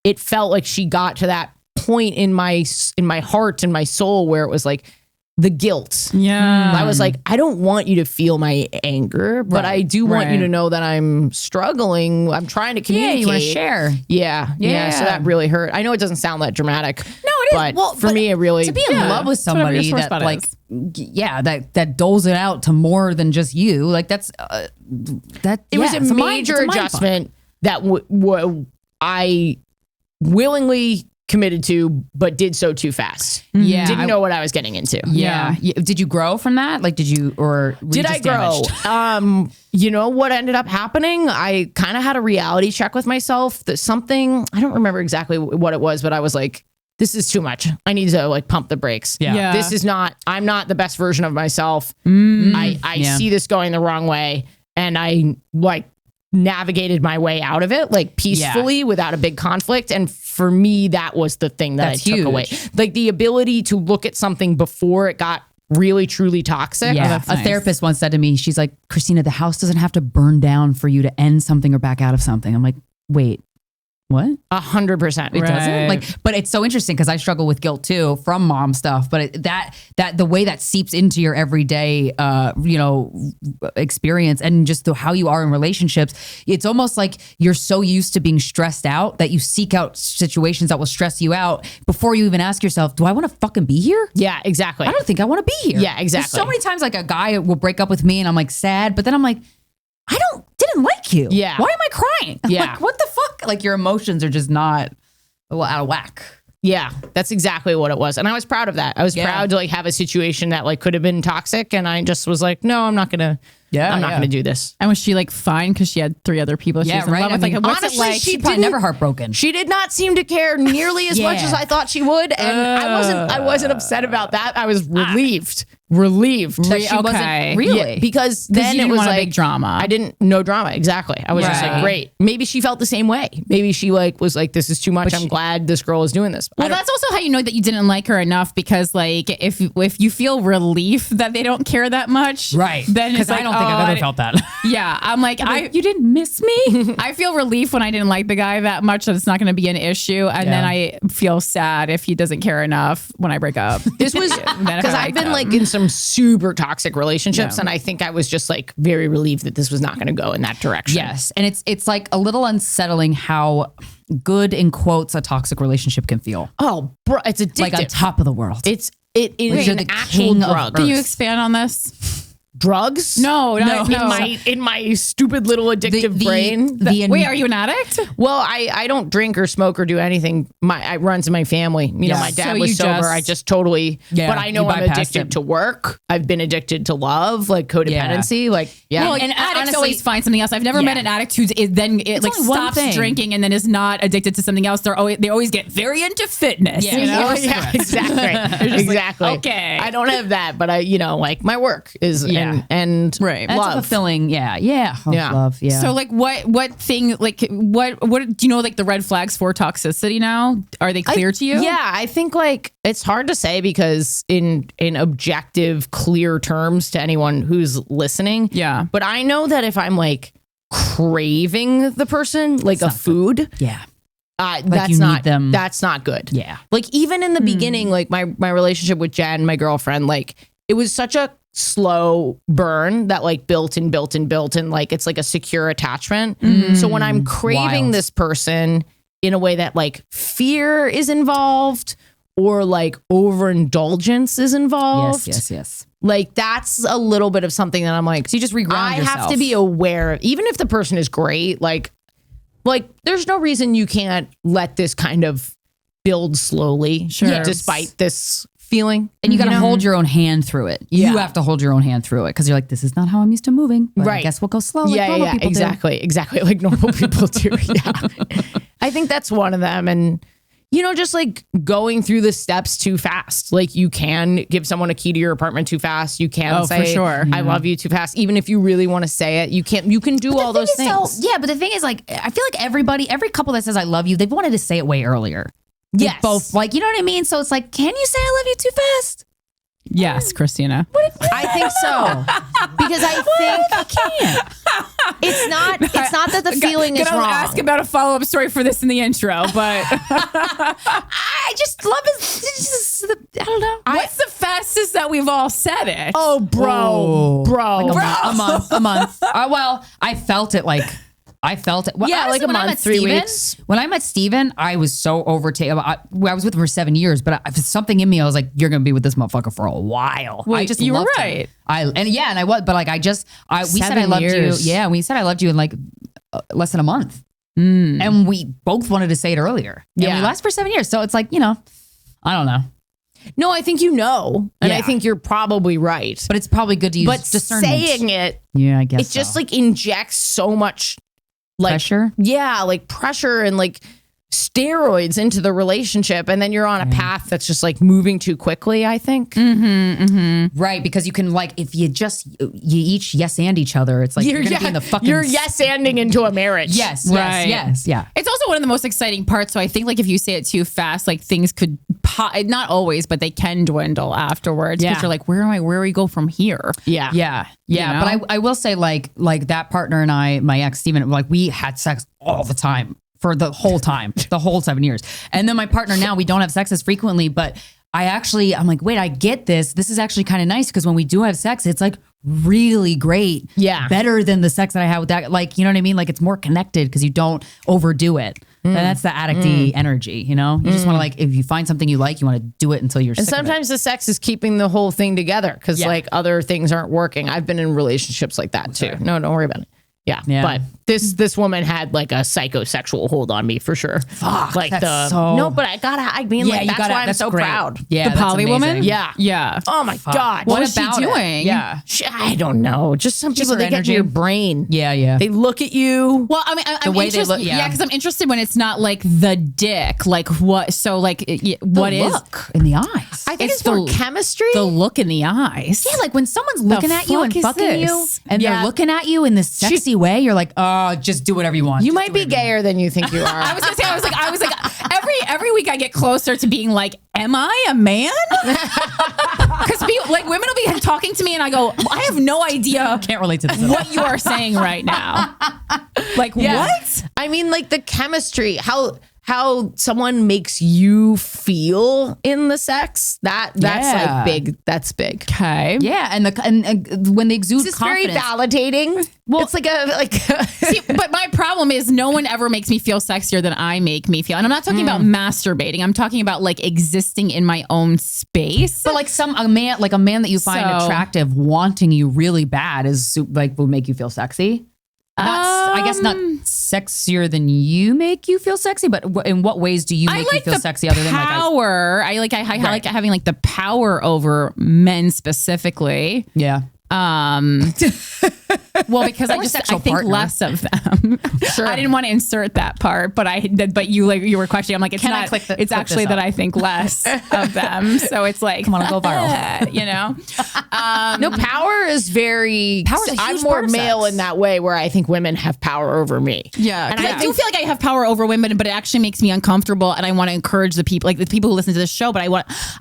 it felt like she got to that point in my heart and my soul where it was like the guilt. Yeah. I was like, I don't want you to feel my anger, but I do want you to know that I'm struggling. I'm trying to communicate. Yeah, you want to share. Yeah. So that really hurt. I know it doesn't sound that dramatic. No, it is. But Well, for me, it really To be in love with whatever your somebody sore that spot like, is. that doles it out to more than just you. Like that's It was a major adjustment that I willingly committed to, but did so too fast. Yeah. Didn't know what I was getting into. Yeah. Did you grow from that? Like, did you, or were you Did I just grow? damaged? You know what ended up happening? I kind of had a reality check with myself that something, I don't remember exactly what it was, but I was like, this is too much. I need to like pump the brakes. Yeah. This is not, I'm not the best version of myself. I see this going the wrong way. And I like navigated my way out of it like peacefully without a big conflict. And for me, that was the thing that I took away. Like the ability to look at something before it got really truly toxic. Yeah. A therapist once said to me, she's like, Krystyna, the house doesn't have to burn down for you to end something or back out of something. I'm like, wait, what? 100%. It doesn't like, but it's so interesting because I struggle with guilt too from mom stuff. But that the way that seeps into your everyday, experience and just how you are in relationships, it's almost like you're so used to being stressed out that you seek out situations that will stress you out before you even ask yourself, do I want to fucking be here? Yeah, exactly. I don't think I want to be here. Yeah, exactly. There's so many times like a guy will break up with me and I'm like sad, but then I'm like, I didn't like you. Yeah. Why am I crying? I'm Yeah. like, what the fuck? Like your emotions are just not out of whack. Yeah, that's exactly what it was. And I was proud of that. I was proud to like have a situation that like could have been toxic. And I just was like, no, I'm not going to. I'm not going to do this. And was she like fine because she had 3 other people she was in love with? Like, what's honestly, it like? She's probably never heartbroken. She did not seem to care nearly as much as I thought she would, and I wasn't upset about that. I was relieved that she wasn't really because then you it was want a like big drama. No drama exactly. I was just like great. Maybe she felt the same way. Maybe she like was like this is too much. I'm glad this girl is doing this. Well, that's also how you know that you didn't like her enough because like if you feel relief that they don't care that much, right? Then it's like, I don't think I've ever felt that. Yeah, I'm like, you didn't miss me. I feel relief when I didn't like the guy that much that it's not going to be an issue, and then I feel sad if he doesn't care enough when I break up. This was because I've been like in some super toxic relationships, and I think I was just like very relieved that this was not going to go in that direction. Yes, and it's like a little unsettling how good in quotes a toxic relationship can feel. Oh, bro, it's addictive. Like on top of the world. It is an actual drug. Can you expand on this? Drugs? No. In my stupid little addictive brain. Wait, are you an addict? Well, I don't drink or smoke or do anything. It runs in my family. You know, my dad was sober. I just totally. Yeah, but I know I'm addicted to work. I've been addicted to love, like codependency. Well, and addicts honestly, always find something else. I've never met an addict who stops drinking and then is not addicted to something else. They always get very into fitness. Yeah, you know? Exactly. Exactly. Like, okay, I don't have that, but like my work is and right. That's love. fulfilling. Love. Yeah. So like what thing like what do you know like the red flags for toxicity now? Are they clear to you? Yeah, I think like it's hard to say because in objective, clear terms to anyone who's listening. Yeah. But I know that if I'm like craving the person, like a food. Yeah. That's not good. Yeah. Like even in the beginning, like my relationship with Jen, my girlfriend, like it was such a slow burn that like built and like it's like a secure attachment. So when I'm craving this person in a way that like fear is involved or like overindulgence is involved. Yes. Like that's a little bit of something that I'm like, so you just reground yourself. I have to be aware, even if the person is great, like there's no reason you can't let this kind of build slowly despite this feeling. And you got to hold your own hand through it. You have to hold your own hand through it because you're like, this is not how I'm used to moving. But I guess we'll go slow like normal people exactly. Like normal people do. Yeah. I think that's one of them. And, just like going through the steps too fast. Like you can give someone a key to your apartment too fast. You can say, for sure. I love you too fast. Even if you really want to say it, you can do all those things. But the thing is like, I feel like every couple that says I love you, they've wanted to say it way earlier. Yes. Both like, you know what I mean? So it's like, can you say I love you too fast? Yes, Krystyna. I think so. Because I think I can't. It's not that the feeling is wrong. I'll ask about a follow-up story for this in the intro, but I just love it. I don't know. What's the fastest that we've all said it? Oh, bro. Like a month. Well, I felt it like. Well, yeah, honestly, like a month, 3 weeks. When I met Steven, I was so overtaken. I was with him for 7 years, but something in me, I was like, you're going to be with this motherfucker for a while. Well, I just you were loved right. him. And I was, but like, we said I loved you. Yeah, we said I loved you in like less than a month. And we both wanted to say it earlier. And we lasted for 7 years. So it's like, I don't know. No, I think and I think you're probably right. But it's probably good to use discernment. Saying it, I guess it just like injects so much like pressure. Yeah, like pressure and like steroids into the relationship, and then you're on a path that's just like moving too quickly, I think. Right, because you can like, if you each yes and each other, it's like you're gonna be in the fucking... You're yes-anding into a marriage. Yes, Right. yes, yeah. It's also one of the most exciting parts. So I think like if you say it too fast, like things could not always, but they can dwindle afterwards. Because you're like, where do we go from here? Yeah. Yeah. Yeah. You know? But I will say like that partner and I, my ex Steven, like we had sex all the time for the whole time, the whole 7 years. And then my partner now, we don't have sex as frequently, but I'm like, wait, I get this. This is actually kind of nice because when we do have sex, it's like really great. Yeah. Better than the sex that I had with that. Like, you know what I mean? Like it's more connected because you don't overdo it. And that's the addict-y energy, you know? You just want to like, if you find something you like, you want to do it until you're sick of it. And sometimes the sex is keeping the whole thing together because like other things aren't working. I've been in relationships like that too. No, don't worry about it. Yeah. But this woman had like a psychosexual hold on me for sure. Fuck, like that's but I mean, like that's why I'm so great. proud. Yeah, The poly woman? Yeah. Yeah. Oh my God. What is she about it? doing? Yeah. I don't know. Just some people, her they get in energy. your brain. Yeah. They look at you. Well, I mean, I'm way they interested. look- Yeah, because I'm interested when it's not like the dick. Like what? So like, what the is look in the eyes? I think it's it's more chemistry. the look in the eyes? Yeah, like when someone's looking at you fuck and is fucking you, this? and they're looking at you in this sexy way, you're like, oh, just do whatever you want. You Just might do be whatever you gayer than you think you are. I was gonna say, I was like, every week I get closer to being like, am I a man? Because like women will be talking to me and I go, I have no idea want. Can't relate to this at all. what you are saying right now. Like what? I mean, like the chemistry, how someone makes you feel in the sex. That's like big. That's big. Okay. Yeah, and when they exude It's very confidence. validating. Well, it's like See, but my problem is no one ever makes me feel sexier than I make me feel. And I'm not talking about masturbating. I'm talking about like existing in my own space. But like a man that you find So- attractive wanting you really bad is like would make you feel sexy. I guess not sexier than you make you feel sexy, but in what ways do you make you feel sexy other than like power? I like having like the power over men specifically. yeah. Well, because I sexual think partner. less of them. Sure. I didn't want to insert that part, but you were questioning. I'm like, it's Can I not. click It's clip actually this that up? I think less of them. So it's like, Come on, I'll go viral. you know. no, power is very. Power's a I'm huge more part of male sex. in that way, where I think women have power over me. Yeah, and I do feel like I have power over women, but it actually makes me uncomfortable, and I want to encourage the people who listen to this show. But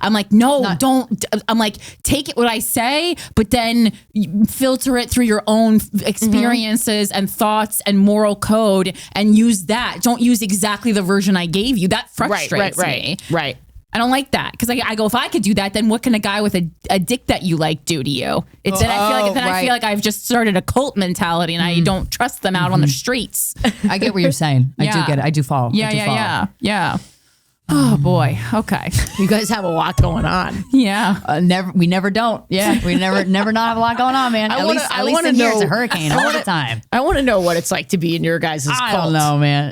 I'm like, no, don't. I'm like, take it what I say, but then you filter it through your own experiences and thoughts and moral code, and use that. Don't use exactly the version I gave you. That frustrates me. Right. I don't like that because I go, if I could do that, then what can a guy with a dick that you like do to you? It's I feel like I've just started a cult mentality, and I don't trust them out on the streets. I get what you're saying. I do Yeah. get it. I do follow. I do follow. Yeah. Oh boy. Okay. You guys have a lot going on. Yeah. We never don't. Yeah, we never not have a lot going on, man. At least in here it's a hurricane all the time. I want to know what it's like to be in your guys' cult. I don't know, man.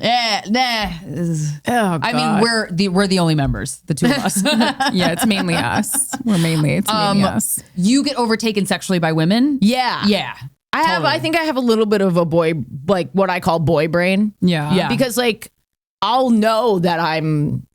I mean, we're the only members, the two of us. Yeah. It's mainly us. It's mainly us. You get overtaken sexually by women. Yeah. Yeah. I think I have a little bit of a boy, like what I call boy brain. Yeah. Because like I'll know that I'm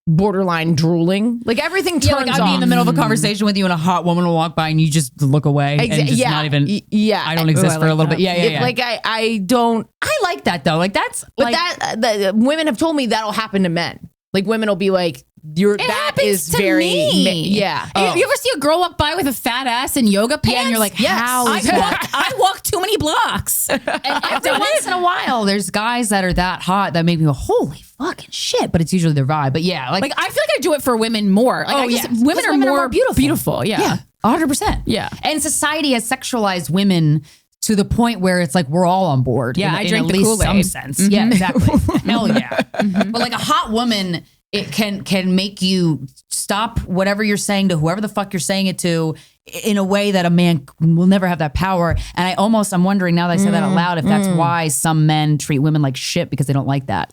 borderline drooling. Like everything turns Yeah, like I'd be in the middle of a conversation with you and a hot woman will walk by and you just look away and just not even. Yeah. I don't exist for a little bit. Yeah. Like I don't. I like that though. Like that's. But like, that women have told me that'll happen to men. Like women will be like, that happens is to very me. yeah. You ever see a girl walk by with a fat ass and yoga pants? Yeah, and you're like, how is that? I walk too many blocks. And every once in a while, there's guys that are that hot that make me go, holy fucking shit. But it's usually their vibe. But yeah, like I feel like I do it for women more. Like women are more beautiful. Yeah. 100%. Yeah. And society has sexualized women to the point where it's like we're all on board. Yeah, I drink at the least Kool-Aid. some sense. Yeah, exactly. Hell yeah. But like a hot woman, it can make you stop whatever you're saying to whoever the fuck you're saying it to in a way that a man will never have that power. And I'm wondering now that I said that out loud, if that's why some men treat women like shit because they don't like that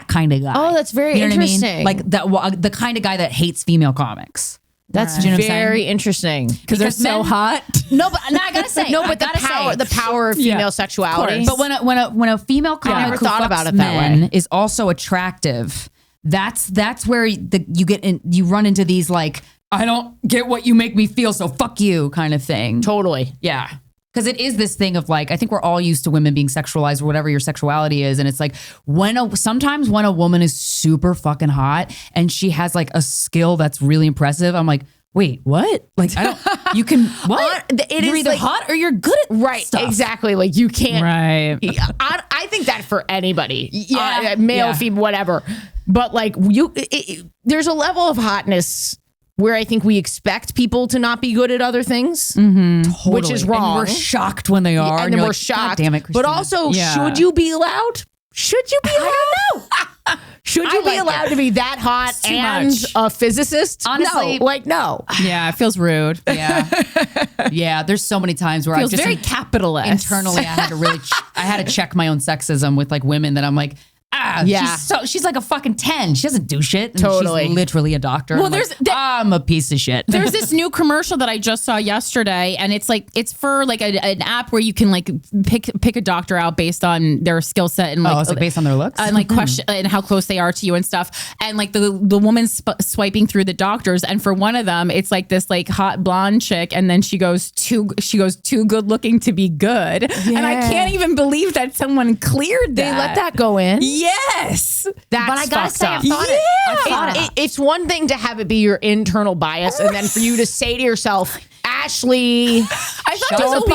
kind of guy. Oh, that's very you know interesting. What I mean? Like the kind of guy that hates female comics. That's very interesting because they're so hot. No, but I gotta say, the power of female sexuality. But when a female comic who thought about it that way is also attractive, that's where you run into these like, I don't get what you make me feel, so fuck you kind of thing. Totally. Yeah. Because it is this thing of like, I think we're all used to women being sexualized or whatever your sexuality is. And it's like sometimes when a woman is super fucking hot and she has like a skill that's really impressive, I'm like, wait, what? Like, you can, what? You're either like, hot or you're good at stuff. Exactly. Like you can't. Right. I think that for anybody, male, female, whatever. But like there's a level of hotness where I think we expect people to not be good at other things, which is wrong. And we're shocked when they are. And then we're shocked. Damn it, Krystyna. But also, should you be allowed? Should you be allowed? Should you be allowed to be that hot and a physicist? Honestly, no. Yeah, it feels rude. Yeah. There's so many times where feels I just very capitalist. Internally, I had to check my own sexism with like women that I'm like, she's like a fucking 10. She doesn't do shit. And totally. She's literally a doctor. Well, I'm a piece of shit. There's this new commercial that I just saw yesterday, and it's like it's for like an app where you can like pick a doctor out based on their skill set and like, it's like based on their looks and like question and how close they are to you and stuff. And like the woman's swiping through the doctors, and for one of them, it's like this like hot blonde chick, and then she goes too good looking to be good, and I can't even believe that someone cleared that. They let that go in. Yes. But I gotta say, up. I thought it. It's one thing to have it be your internal bias, and then for you to say to yourself, Ashley, don't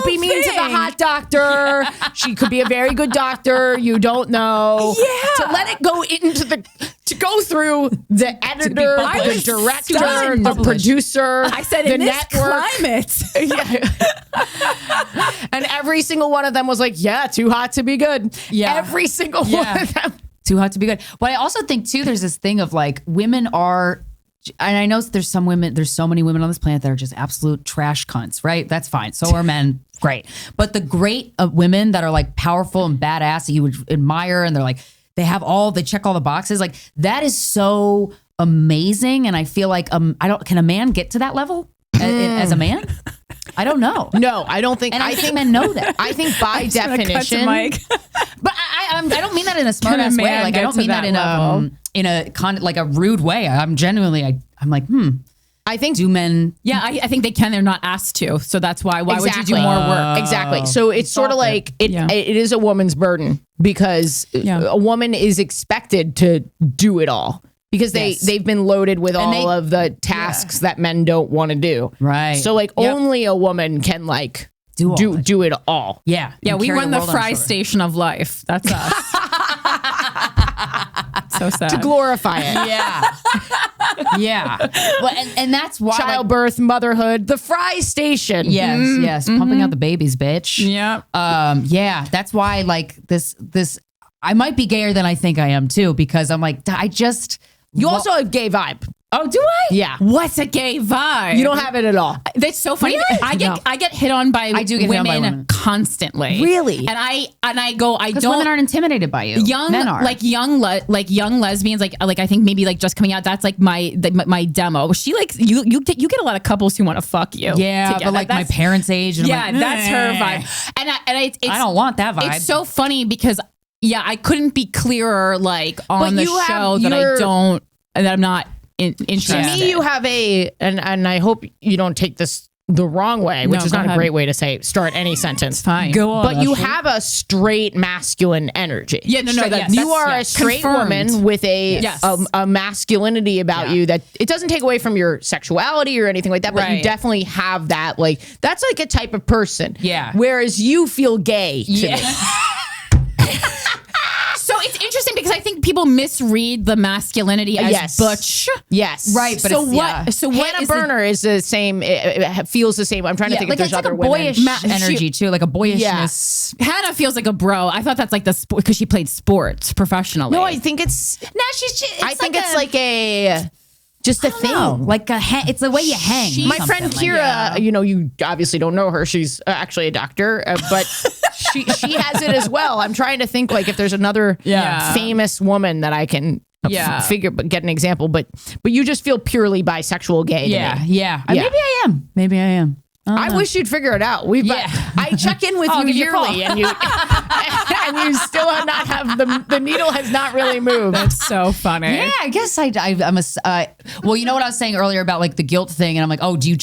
be mean to the hot doctor. She could be a very good doctor. You don't know. Yeah. To let it go to go through the editor, the director, the producer. I said the in this network. climate. And every single one of them was like, too hot to be good. Yeah. Every single one of them. Too hot to be good. But I also think too, there's this thing of like women are, and I know there's so many women on this planet that are just absolute trash cunts, right? That's fine. So are men. Great. But the great women that are like powerful and badass that you would admire, and they're like, they check all the boxes. Like that is so amazing. And I feel like, can a man get to that level as a man? I don't know. No, I don't think. And I think men know that. I think by definition. But I don't mean that in a smart ass way. Like I don't mean that in a rude way. I'm genuinely. I'm like, I think do men? Yeah, I think they can. They're not asked to, so that's why. Why would you do more work? Exactly. So it's sort of like it is a woman's burden because a woman is expected to do it all. Because they've been loaded with all of the tasks that men don't want to do. Right. So like only a woman can like do it all. Yeah. Yeah, we run the fry station of life. That's us. So sad. To glorify it. Yeah. Yeah. Well, and that's why childbirth, motherhood, the fry station. Yes, pumping out the babies, bitch. Yeah. That's why like this I might be gayer than I think I am too, because I'm like, you also have gay vibe. Oh, do I? Yeah. What's a gay vibe? You don't have it at all. That's so funny. Really? I get hit on by women constantly. Really? And I go, I don't. Women aren't intimidated by you. Men are. Like young lesbians, like I think maybe like just coming out. That's like my demo. She likes you get a lot of couples who want to fuck you. Yeah, together. But like my parents' age. And that's her vibe. And I don't want that vibe. It's so funny because I couldn't be clearer like on the show that I'm not interested. To me, you have and I hope you don't take this the wrong way, which is not a great way to start any sentence. Fine. Go on. But you have a straight masculine energy. Yeah, no, you are a straight woman with a masculinity about you that it doesn't take away from your sexuality or anything like that, but you definitely have that. Like that's like a type of person. Yeah. Whereas you feel gay to me. So it's interesting because I think people misread the masculinity as butch. Yes. Right. But so what Hannah Berner is the same, it feels the same. I'm trying to think if there's other women. Boyish energy too, like a boyishness. Yeah. Hannah feels like a bro. I thought that's like the sport because she played sports professionally. No, I think it's. No, it's like a. Just a thing. Like it's the way you hang. My friend Kira, you obviously don't know her. She's actually a doctor, but she has it as well. I'm trying to think like if there's another famous woman that I can get an example, but you just feel purely bisexual gay. Yeah. Maybe I am. I wish you'd figure it out. I check in with you yearly, and you and you still have not have the needle has not really moved. That's so funny. Yeah, I guess I'm a. Well, you know what I was saying earlier about like the guilt thing, and I'm like, oh, do you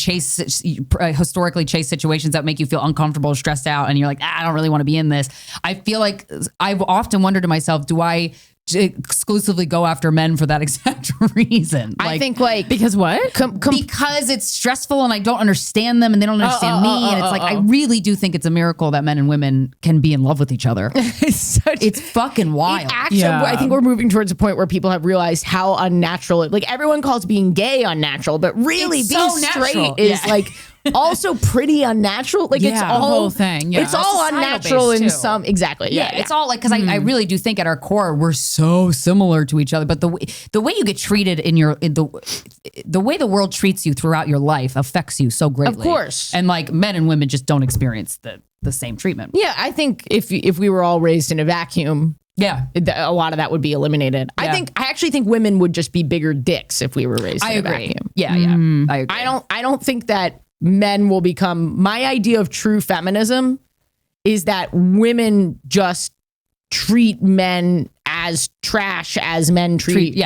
historically chase situations that make you feel uncomfortable, stressed out, and you're like, I don't really want to be in this. I feel like I've often wondered to myself, do I exclusively go after men for that exact reason? I think like because what? Because it's stressful and I don't understand them and they don't understand me. And it's like, I really do think it's a miracle that men and women can be in love with each other. It's fucking wild. Actually, I think we're moving towards a point where people have realized how unnatural, like everyone calls being gay unnatural, but really It's being so straight natural. is like also pretty unnatural. Like it's all the whole thing. Yeah. It's all Societal unnatural based, in too. some It's all like, because I really do think at our core we're so similar to each other, but the way you get treated the way the world treats you throughout your life affects you so greatly. Of course. And like men and women just don't experience the same treatment. Yeah, I think if we were all raised in a vacuum, a lot of that would be eliminated. Yeah. I actually think women would just be bigger dicks if we were raised in a vacuum. Yeah. I agree. I don't think that men will become. My idea of true feminism is that women just treat men as trash as men treat.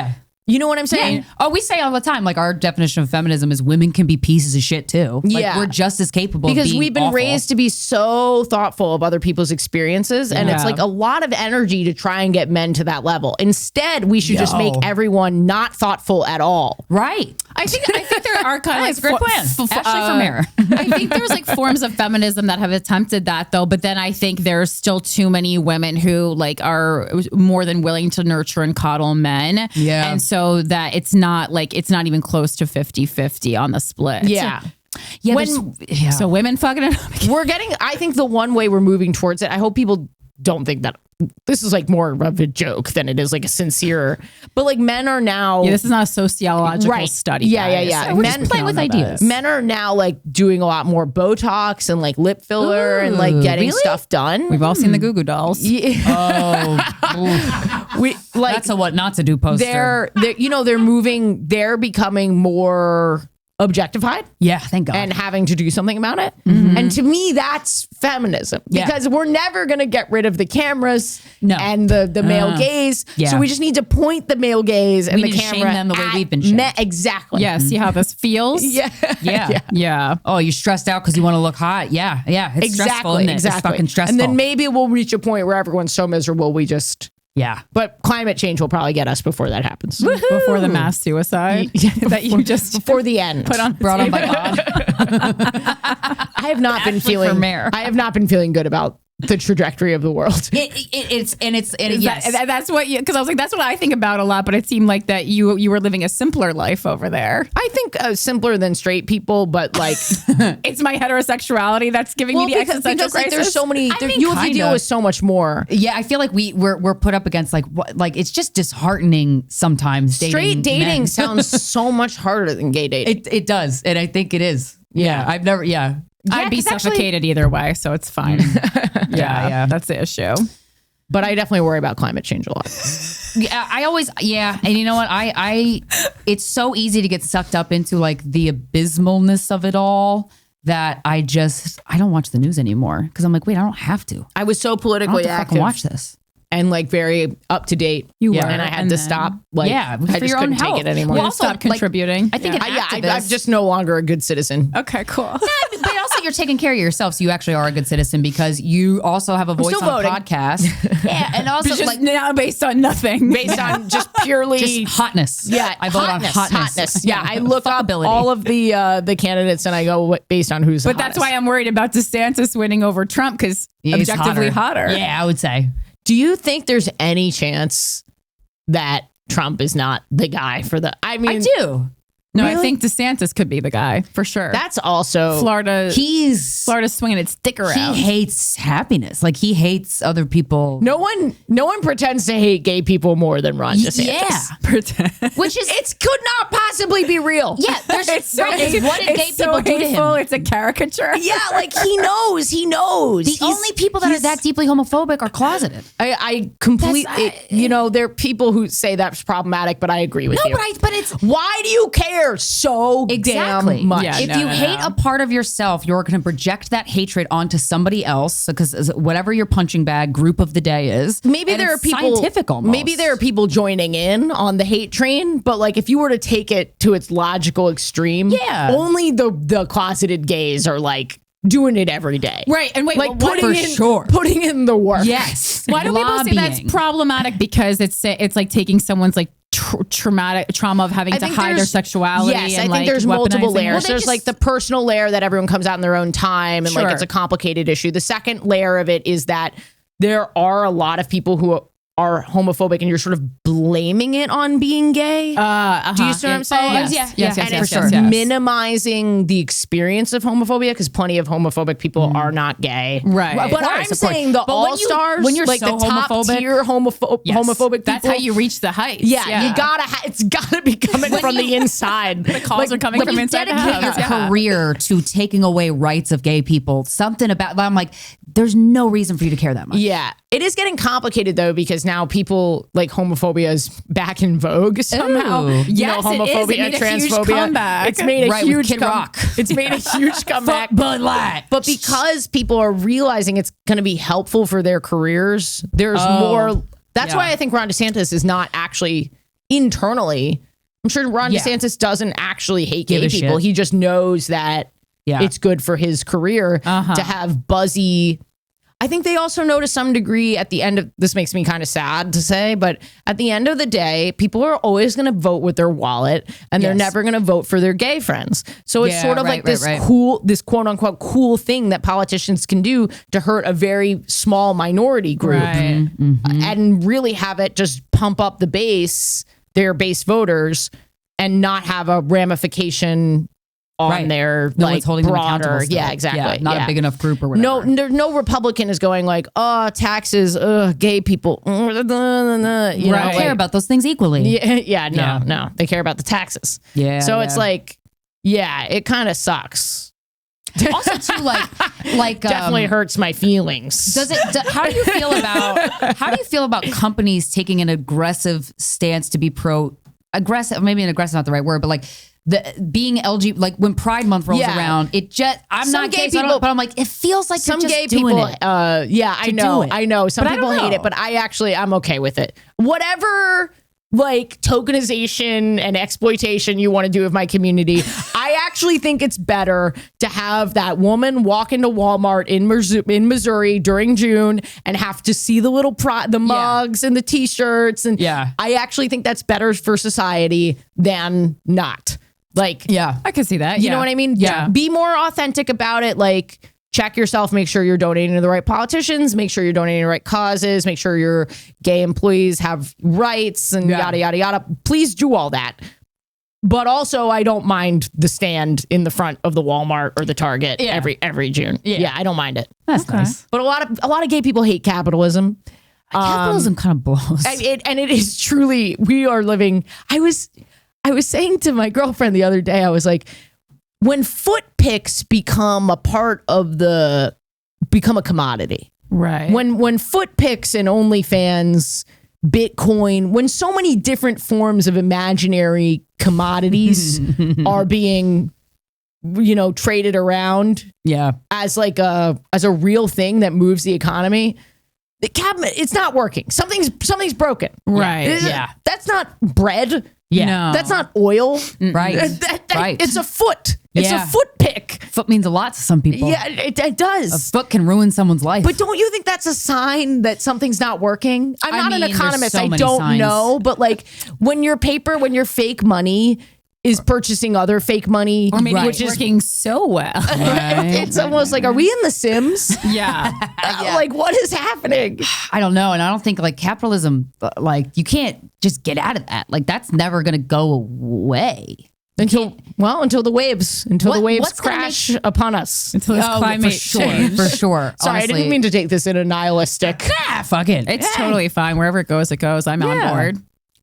You know what I'm saying? Yeah. Oh, we say all the time, like our definition of feminism is women can be pieces of shit too. Like, Yeah. we're just as capable Because of being we've been awful. raised to be so thoughtful of other people's experiences. And it's Yeah. like a lot of energy to try and get men to that level. Instead, we should just make everyone not thoughtful at all. Right. I think there are kind of like That's a great plan. Ashley for mayor. I think there's like forms of feminism that have attempted that though, but then I think there's still too many women who like are more than willing to nurture and coddle men. Yeah. And so that it's not even close to 50-50 on the split. Yeah. Yeah. So women fucking it up. We're getting, I think the one way we're moving towards it, I hope people don't think that this is like more of a joke than it is like a sincere, but like men are now. Yeah, this is not a sociological study. Yeah. So we're just playing with ideas. Men are now like doing a lot more Botox and like lip filler and like getting stuff done. We've all seen the Goo Goo Dolls. Oh, We like that's a what not to do poster. they're becoming more objectified. Yeah, thank God. And having to do something about it. And to me, that's feminism because we're never going to get rid of the cameras and the male gaze. Yeah. So we just need to point the male gaze and We the need to camera shame them the way at we've been shamed. Exactly. Yeah, see how this feels? Yeah. Oh, you're stressed out because you want to look hot. Yeah. It's stressful, isn't it? It's fucking stressful. And then maybe we'll reach a point where everyone's so miserable we just... Yeah. But climate change will probably get us before that happens. Before the mass suicide that you just before the end put on brought on by God. I have not been feeling good about the trajectory of the world. That's what you, because I was like, that's what I think about a lot, but it seemed like that you were living a simpler life over there. I think simpler than straight people, but like it's my heterosexuality that's giving me the existential crisis. Like, there's so many, you have to deal with so much more. Yeah, I feel like we're put up against like it's just disheartening sometimes. Straight dating sounds so much harder than gay dating. It does, and I think it is. Yeah, I've never. Yeah. I'd be suffocated either way, so it's fine. yeah, that's the issue. But I definitely worry about climate change a lot. And you know what? It's so easy to get sucked up into like the abysmalness of it all that I don't watch the news anymore because I'm like, wait, I don't have to. I was so politically active. Watch this. And like very up to date. You were. And I had to stop. Like, I just couldn't take it anymore. Well, also, stop contributing. I think I'm just no longer a good citizen. Okay, cool. But also you're taking care of yourself, so you actually are a good citizen because you also have a voice on a podcast. Yeah, and also just like now based on nothing. Based on just purely just hotness. Yeah, I vote on hotness. Yeah, I look up all of the candidates and I go based on who's. But that's why I'm worried about DeSantis winning over Trump because objectively hotter. Yeah, I would say. Do you think there's any chance that Trump is not the guy for the? I mean, I do. No, Really? I think DeSantis could be the guy for sure. That's also Florida's Florida's swinging its dick around. He hates happiness. Like he hates other people. no one pretends to hate gay people more than Ron DeSantis. Yeah. Which is It could not possibly be real. yeah. There's what did gay so people do to hateful, him? It's a caricature. Yeah, like he knows. The only people that are that deeply homophobic are closeted. I completely, there are people who say that's problematic, but I agree with you. But it's Why do you care so damn much? Yeah, if you hate a part of yourself, you're going to project that hatred onto somebody else because whatever your punching bag group of the day is. Maybe and there are it's people scientific almost. Maybe there are people joining in on the hate train, but like if you were to take it to its logical extreme, only the closeted gays are like doing it every day. Right. And wait, like what, putting in the work. Yes. why do people say that's problematic? Because it's like taking someone's like trauma of having to hide their sexuality. Yes, and I think there's multiple layers. Well, there's like the personal layer that everyone comes out in their own time and like it's a complicated issue. The second layer of it is that there are a lot of people who are homophobic and you're sort of blaming it on being gay. Do you see what I'm saying? Yes, and it's minimizing the experience of homophobia because plenty of homophobic people are not gay. Right. But I'm saying the all-stars, when you're like so the top homophobic, tier homophobic people. That's how you reach the heights. Yeah. You gotta, it's gotta be coming from the inside. The calls are coming from inside the house. Your career to taking away rights of gay people, something about, I'm like, there's no reason for you to care that much. Yeah. It is getting complicated though, because now people like homophobia is back in vogue somehow. Yes, homophobia and transphobia. It's made a huge Kid Rock. It's made a huge comeback. Bud Light. But because people are realizing it's going to be helpful for their careers, there's more. That's why I think Ron DeSantis is not actually internally. I'm sure Ron DeSantis doesn't actually hate gay people. He just knows that it's good for his career to have buzzy. I think they also know to some degree at the end of this makes me kind of sad to say, but at the end of the day, people are always going to vote with their wallet and they're never going to vote for their gay friends. So it's sort of like this cool, this quote unquote cool thing that politicians can do to hurt a very small minority group and really have it just pump up the base, their base voters, and not have a ramification on their like holding broader, exactly, not a big enough group or whatever. No Republican is going like, oh, taxes, gay people, you know, I care about those things equally. No, they care about the taxes. So it's like, it kind of sucks. Also, too, like definitely hurts my feelings. How do you feel about companies taking an aggressive stance to be aggressive? Maybe an aggressive not the right word, but like. Being LGBT, like when Pride Month rolls around, I'm not gay people, but I'm like, it feels like some you're just gay doing people. It I know. Some people hate it, but I'm okay with it. Whatever, like tokenization and exploitation you want to do of my community, I actually think it's better to have that woman walk into Walmart in Missouri during June and have to see the little the mugs and the T-shirts, and I actually think that's better for society than not. Like, I can see that. You know what I mean? Be more authentic about it. Like, check yourself, make sure you're donating to the right politicians, make sure you're donating to the right causes, make sure your gay employees have rights and yada, yada, yada. Please do all that. But also, I don't mind the stand in the front of the Walmart or the Target every June. I don't mind it. That's nice. But a lot of gay people hate capitalism. Capitalism kind of blows. And it is truly, we are living. I was saying to my girlfriend the other day, I was like, when foot pics become a commodity, right? When foot pics and OnlyFans, Bitcoin, when so many different forms of imaginary commodities are being, traded around, as like a real thing that moves the economy. The cabinet, it's not working. Something's broken. Right. That's not bread. No. That's not oil. Right. Right. It's a foot. It's a foot pick. Foot means a lot to some people. Yeah, it does. A foot can ruin someone's life. But don't you think that's a sign that something's not working? I'm not an economist. So I don't know. But like when your fake money is purchasing other fake money, or maybe which it's working so well. It's almost like, are we in The Sims? Like, what is happening? I don't know. And I don't think like capitalism, like you can't just get out of that. Like that's never going to go away. until the waves crash upon us. Until this climate change. For sure. Sorry, Honestly. I didn't mean to take this in a nihilistic. Fuck it. It's totally fine. Wherever it goes, it goes. I'm on board.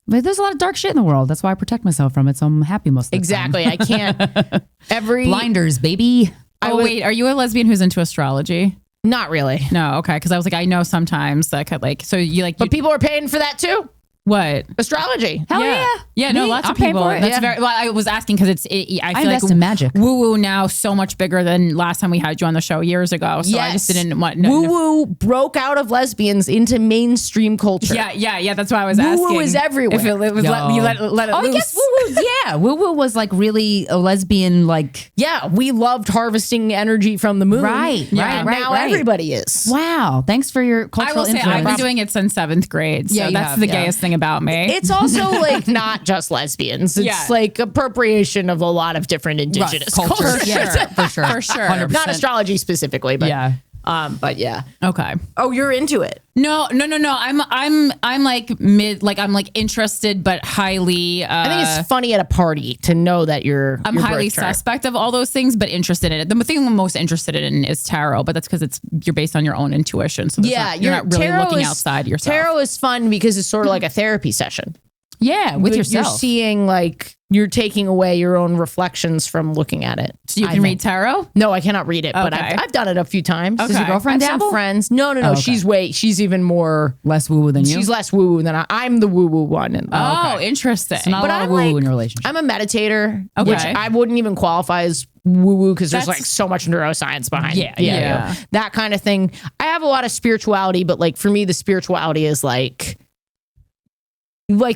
But there's a lot of dark shit in the world. That's why I protect myself from it. So I'm happy most of the Exactly. I can't. blinders, baby. Wait, are you a lesbian who's into astrology? Not really. No, okay. Because I was like, I know sometimes that could But people are paying for that too. What? Astrology. Hell yeah. Yeah, no, lots I'm of people. paying for it. That's Yeah. very. Well, I was asking because I feel like invest in magic. Woo woo now so much bigger than last time we had you on the show years ago. So I just didn't want. Woo woo broke out of lesbians into mainstream culture. Yeah. That's why I was asking. Woo woo is everywhere. If it was you let it loose. I guess woo woo. Yeah, woo woo was like really a lesbian. Like Yeah, we loved harvesting energy from the moon. Right. And now everybody is. wow. Thanks for your I cultural will say influence. I've been doing it since 7th grade. So Yeah, you that's have, the yeah. gayest thing about me. It's also like not just lesbians. It's like appropriation of a lot of different indigenous cultures. Yeah, for sure. For sure. 100%. Not astrology specifically, but Yeah. but yeah. Okay. Oh, you're into it. No. I'm like mid, like I'm like interested, but highly. I think it's funny at a party to know that I'm your highly birth chart. suspect of all those things, but interested in it. The thing I'm most interested in is tarot, but that's because you're based on your own intuition. So you're not really tarot looking is- outside yourself. Tarot is fun because it's sort of like a therapy session. Yeah, with yourself. You're seeing like you're taking away your own reflections from looking at it. So you can read tarot? No, I cannot read it, but Okay. I've done it a few times. Does your girlfriend I have dabble? some friends. No. okay. She's even more. less woo woo than you. She's less woo woo than I'm the woo woo one. And, Oh, interesting. So not a lot of woo woo in your relationship. I'm a meditator, Okay. which I wouldn't even qualify as woo woo because there's That's- like so much neuroscience behind it. Yeah. That kind of thing. I have a lot of spirituality, but like for me, the spirituality is like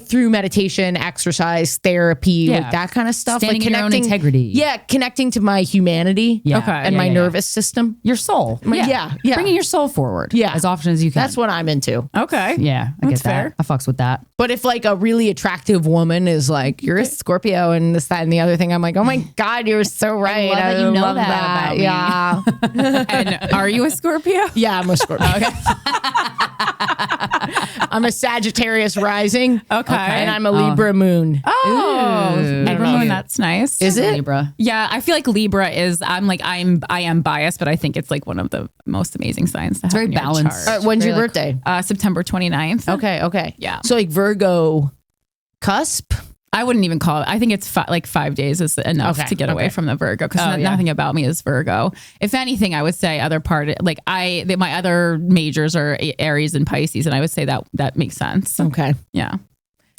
through meditation, exercise, therapy, like that kind of stuff. Standing like in your own integrity. Yeah, connecting to my humanity. Yeah. Okay. And my nervous system. Your soul. Yeah. Bringing your soul forward. Yeah. As often as you can. That's what I'm into. Okay. Yeah, I That's get that. fair. I fucks with that. But if like a really attractive woman is like, you're a Scorpio and this, that, and the other thing, I'm like, oh my God, you're so right. love that you know love that about me. Yeah. And are you a Scorpio? Yeah, I'm a Scorpio. I'm a Sagittarius rising. Okay. And I'm a Libra moon. Oh, Libra know. moon, that's nice. Is it? Libra. Yeah, I feel like Libra is. I am biased, but I think it's like one of the most amazing signs. It's very balanced. When's your Very, like, birthday? September 29th. Okay. Yeah. So like Virgo cusp. I wouldn't even call it. I think it's like 5 days is enough Okay, to get away okay. from the Virgo because nothing about me is Virgo. If anything, I would say other part like my other majors are Aries and Pisces, and I would say that makes sense. Okay. Yeah.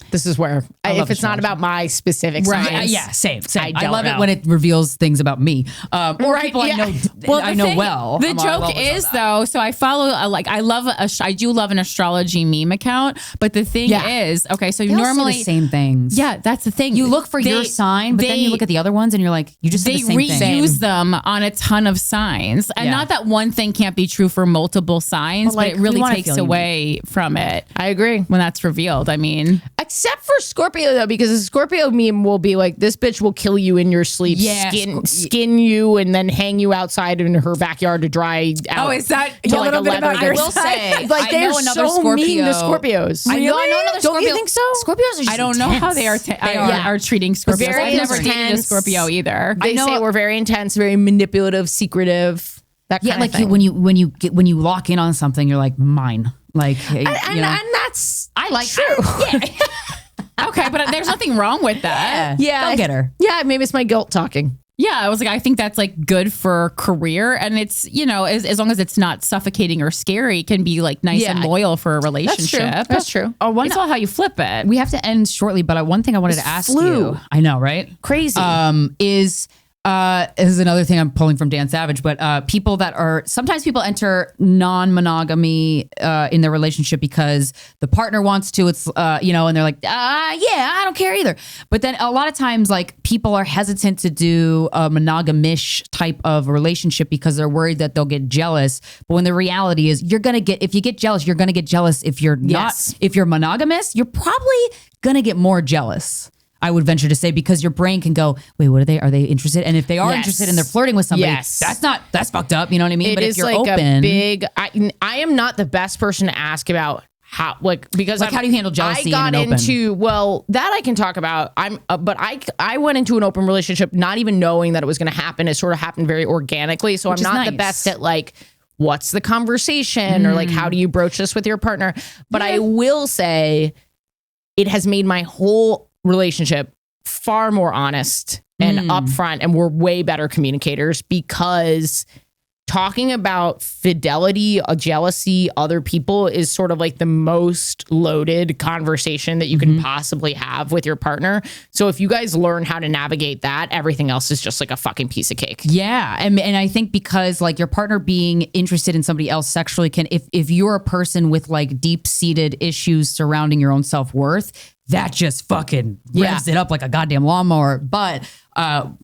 This is where if it's not astrology. about my specific science. Yeah, same. I I don't love know. it when it reveals things about me. Or Right, people yeah. I know Well, I the know thing- well. The I'm joke well is that. though, so I follow I do love an astrology meme account, but the thing is, okay, so They all say normally the same things. yeah, that's the thing. You look for your sign, but then you look at the other ones and you're like, you just said they the same thing. reuse them on a ton of signs, and Yeah. not that one thing can't be true for multiple signs, But, like, but it we really wanna takes feel away from it I agree. when that's revealed. I mean, Except for Scorpio though, because a Scorpio meme will be like, this bitch will kill you in your sleep, Yeah, skin you, and then hang you outside in her backyard to dry out. oh, is that to a like little bit leather about good- your will say, like I they're know another so mean to Scorpio. Scorpios. I know another Don't Scorpio. you think so? Scorpios are just I don't know how they are are treating Scorpios. Very I've never dated a intense. Scorpio either. They say we're very intense, very manipulative, secretive. That Yeah, kind like of thing. when you lock in on something, you're like mine. Like and you know. that's I like true. Okay, but there's nothing wrong with that. Yeah, Go get her. Yeah, maybe it's my guilt talking. Yeah, I was like, I think that's like good for career, and it's as long as it's not suffocating or scary, it can be like nice Yeah. and loyal for a relationship. That's true. It's all how you flip it. We have to end shortly, but one thing I wanted to ask flu. you. I know, right? Crazy. Is another thing I'm pulling from Dan Savage, but people that are sometimes people enter non-monogamy in their relationship because the partner wants to. It's and they're like, yeah, I don't care either. But then a lot of times, like people are hesitant to do a monogamish type of relationship because they're worried that they'll get jealous. But when the reality is, if you get jealous, you're gonna get jealous. If you're Yes. not, if you're monogamous, you're probably gonna get more jealous. I would venture to say, because your brain can go, wait, what are they? Are they interested? And if they are Yes. interested and they're flirting with somebody, Yes. that's fucked up. You know what I mean? It but is if you're like open, a big. I am not the best person to ask about how, because how do you handle jealousy? I got into, that I can talk about. But I went into an open relationship not even knowing that it was going to happen. It sort of happened very organically. So I'm not the best at what's the conversation or how do you broach this with your partner? But I will say it has made my whole relationship far more honest and upfront, and we're way better communicators because talking about fidelity, jealousy, other people is sort of the most loaded conversation that you can possibly have with your partner. So if you guys learn how to navigate that, everything else is just a fucking piece of cake. Yeah. And I think because your partner being interested in somebody else sexually can, if you're a person with deep-seated issues surrounding your own self-worth, that just fucking revs it up like a goddamn lawnmower. But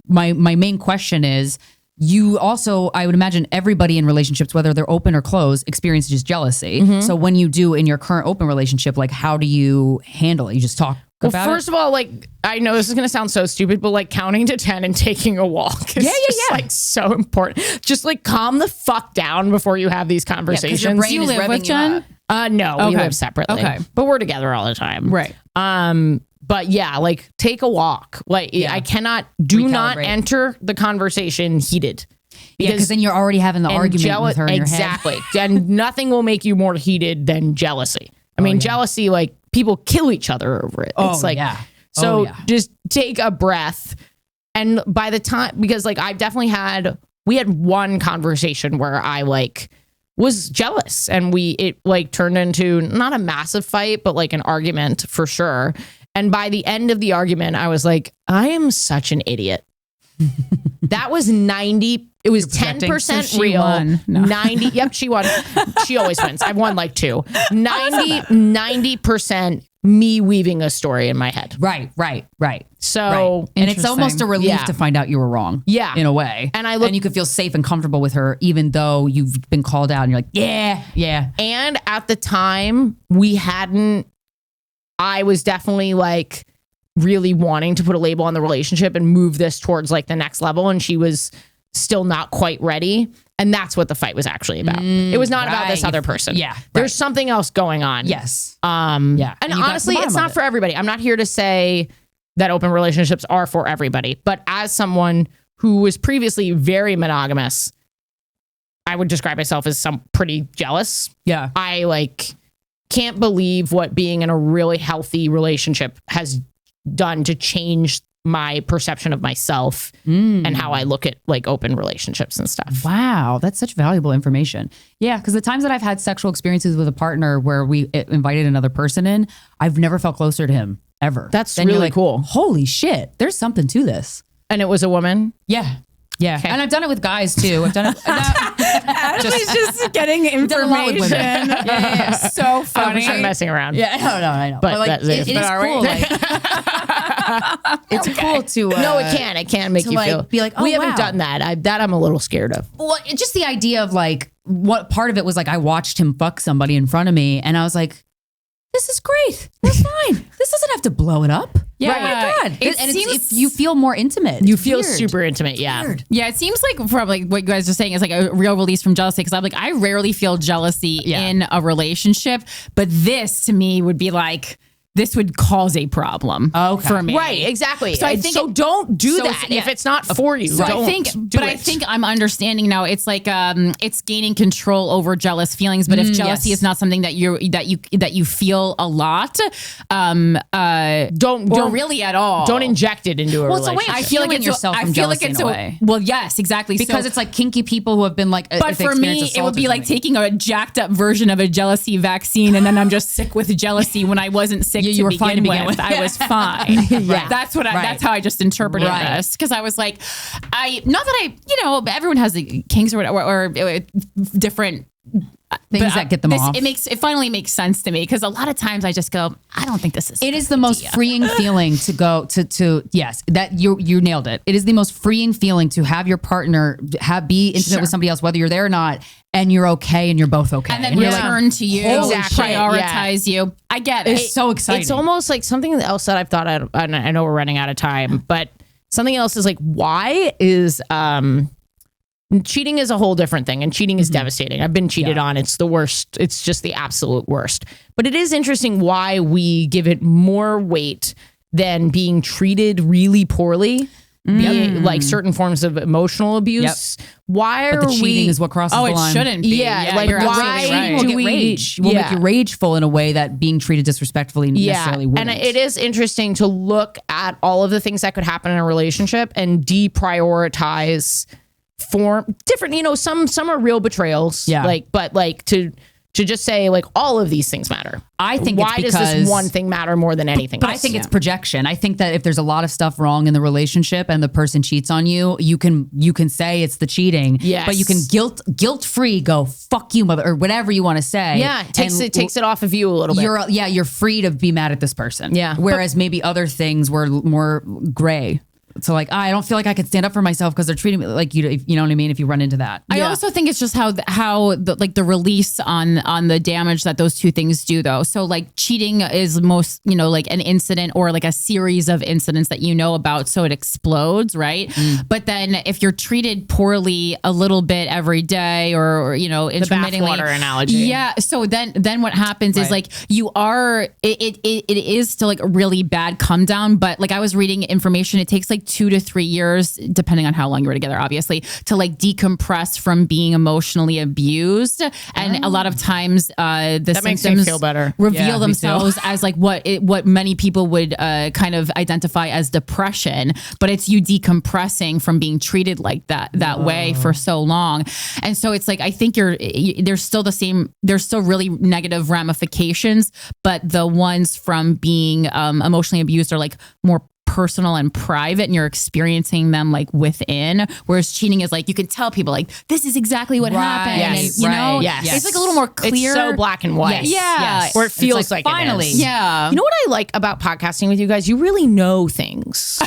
my main question is, you also, I would imagine everybody in relationships, whether they're open or closed, experiences jealousy. So when you do in your current open relationship, how do you handle it? You just talk about it? First of all, I know this is going to sound so stupid, but counting to 10 and taking a walk is so important. Just calm the fuck down before you have these conversations. Your brain you is live with Jen? No, we live separately. Okay. But we're together all the time. Right. But yeah, take a walk. I cannot not enter the conversation heated. Because then you're already having the argument with her in your head. Exactly. And nothing will make you more heated than jealousy. I mean, jealousy, people kill each other over it. It's just take a breath. And by the time, because I've definitely we had one conversation where I was jealous and it turned into not a massive fight, but an argument for sure. And by the end of the argument, I was I am such an idiot. That was 90. It was 10% real. Won. No. 90. Yep, she won. She always wins. I've won 2. 90% me weaving a story in my head. Right. So, and it's almost a relief to find out you were wrong. Yeah. In a way. And you could feel safe and comfortable with her, even though you've been called out and you're yeah. And at the time, I was definitely really wanting to put a label on the relationship and move this towards the next level. And she was still not quite ready. And that's what the fight was actually about. It was not about this other person. Yeah. There's something else going on. Yes. And honestly, it's not for everybody. I'm not here to say that open relationships are for everybody. But as someone who was previously very monogamous, I would describe myself as pretty jealous. Yeah. I can't believe what being in a really healthy relationship has done to change my perception of myself and how I look at open relationships and stuff. Wow, that's such valuable information. Yeah, because the times that I've had sexual experiences with a partner where we invited another person in, I've never felt closer to him ever. That's really cool. Holy shit, there's something to this. And it was a woman? Yeah. Okay. And I've done it with guys too. I've done it. just getting information. Yeah. So funny. I'm messing around. Yeah, I know. But it is cool. It's cool to. No, it can make you feel. Be we haven't done that. I'm a little scared of. Well, just the idea of what part of it was I watched him fuck somebody in front of me, and I was like, this is great. That's fine. This doesn't have to blow it up. Yeah. Oh my God. If you feel more intimate. You feel super intimate. Yeah. Weird. Yeah. It seems from what you guys are saying is a real release from jealousy. Cause I rarely feel jealousy in a relationship, but this to me would be this would cause a problem for me. Right, exactly. So I think don't do that if it's not for you. So I think I'm understanding now. It's it's gaining control over jealous feelings. But if jealousy is not something that you feel a lot, don't really at all. Don't inject it into a relationship. I feel like it's yourself from jealousy in a way. Well, yes, exactly. Because it's kinky people who have been but for me, it would be taking a jacked up version of a jealousy vaccine, and then I'm just sick with jealousy when I wasn't sick. You were fine to begin with. I was fine. That's how I just interpreted this. Because I was not that everyone has the kinks or different things that get them off. It finally makes sense to me because a lot of times I just go, I don't think this is. It is the most freeing feeling to go to yes, that you nailed it. It is the most freeing feeling to have your partner be intimate with somebody else, whether you're there or not, and you're okay and you're both okay. And then return to you, prioritize you. I get it. It's so exciting. It's almost like something else that I've thought of, and I know we're running out of time, but something else is why is Cheating is a whole different thing, and cheating is devastating. I've been cheated on. It's the worst. It's just the absolute worst. But it is interesting why we give it more weight than being treated really poorly. Like certain forms of emotional abuse. Why are the cheating is what crosses the line. It shouldn't be. Yeah, like why right. Will make you rageful in a way that being treated disrespectfully necessarily wouldn't. And it is interesting to look at all of the things that could happen in a relationship and deprioritize different, some are real betrayals. Yeah. But to just say like all of these things matter. I think why does this one thing matter more than anything else? I think it's projection. I think that if there's a lot of stuff wrong in the relationship and the person cheats on you, you can say it's the cheating. Yes. But you can guilt free go fuck you mother or whatever you want to say. Yeah, it takes it off of you a little bit. You're free to be mad at this person. Yeah. Whereas maybe other things were more gray. So like, I don't feel like I could stand up for myself because they're treating me like you know what I mean? If you run into that. I also think it's just how the release on the damage that those two things do though. So like cheating is most, like an incident or like a series of incidents that you know about. So it explodes, right? But then if you're treated poorly a little bit every day or intermittently. The bathwater analogy. Yeah. So then what happens is like you are, it is still like a really bad come down. But like I was reading information, it takes like 2 to 3 years, depending on how long you were together, obviously, to like decompress from being emotionally abused. And a lot of times the symptoms feel better. Reveal themselves as like what many people would kind of identify as depression, but it's you decompressing from being treated like that way for so long. And so it's like, I think there's still really negative ramifications, but the ones from being emotionally abused are like more personal and private, and you're experiencing them like within, whereas cheating is like you can tell people like this is exactly what happened. Yes. And, Yes. It's like a little more clear. It's so black and white. Yes. Yeah. Yes. Or it feels like finally. it is. Yeah. You know what I like about podcasting with you guys? You really know things.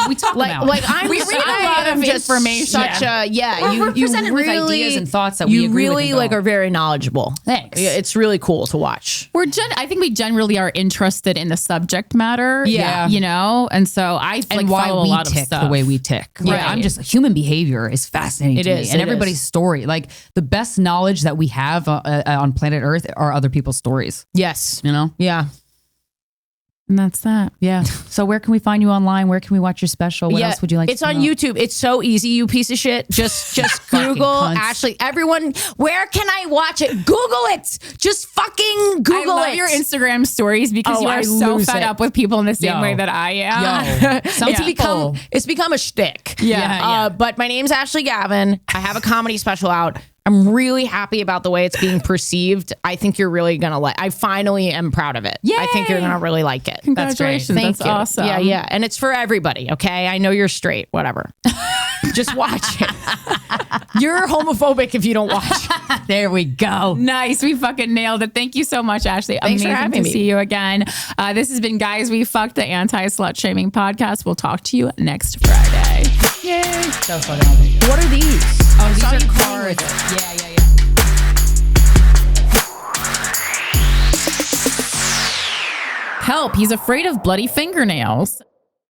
We talk about we read a lot of information. Such a you presented with ideas and thoughts that we agree really with like are very knowledgeable. Thanks. It's really cool to watch. I think we generally are interested in the subject matter. Yeah. And so I and why follow we a lot tick of stuff the way we tick. Right. I'm just human behavior is fascinating to me, and everybody's story. Like the best knowledge that we have on planet Earth are other people's stories. Yes. Yeah. And that's that. Yeah. So where can we find you online? Where can we watch your special? What else would you like It's on YouTube. It's so easy, you piece of shit. Just Google Ashley. Everyone, where can I watch it? Google it. Just fucking Google it. I love your Instagram stories because you are so fed up with people in the same way that I am. It's become a shtick. Yeah. But my name's Ashley Gavin. I have a comedy special out. I'm really happy about the way it's being perceived. I think you're really going to like, I finally am proud of it. Yay! I think you're going to really like it. Congratulations. That's great. That's awesome. Yeah. And it's for everybody. Okay. I know you're straight, whatever. Just watch it. You're homophobic if you don't watch. There we go. Nice. We fucking nailed it. Thank you so much, Ashley. Thanks Amazing for having me. See you again. This has been Guys We Fcked, the anti-slut shaming podcast. We'll talk to you next Friday. Yay. So funny. What are these? Oh, these are cards. Yeah. Help. He's afraid of bloody fingernails.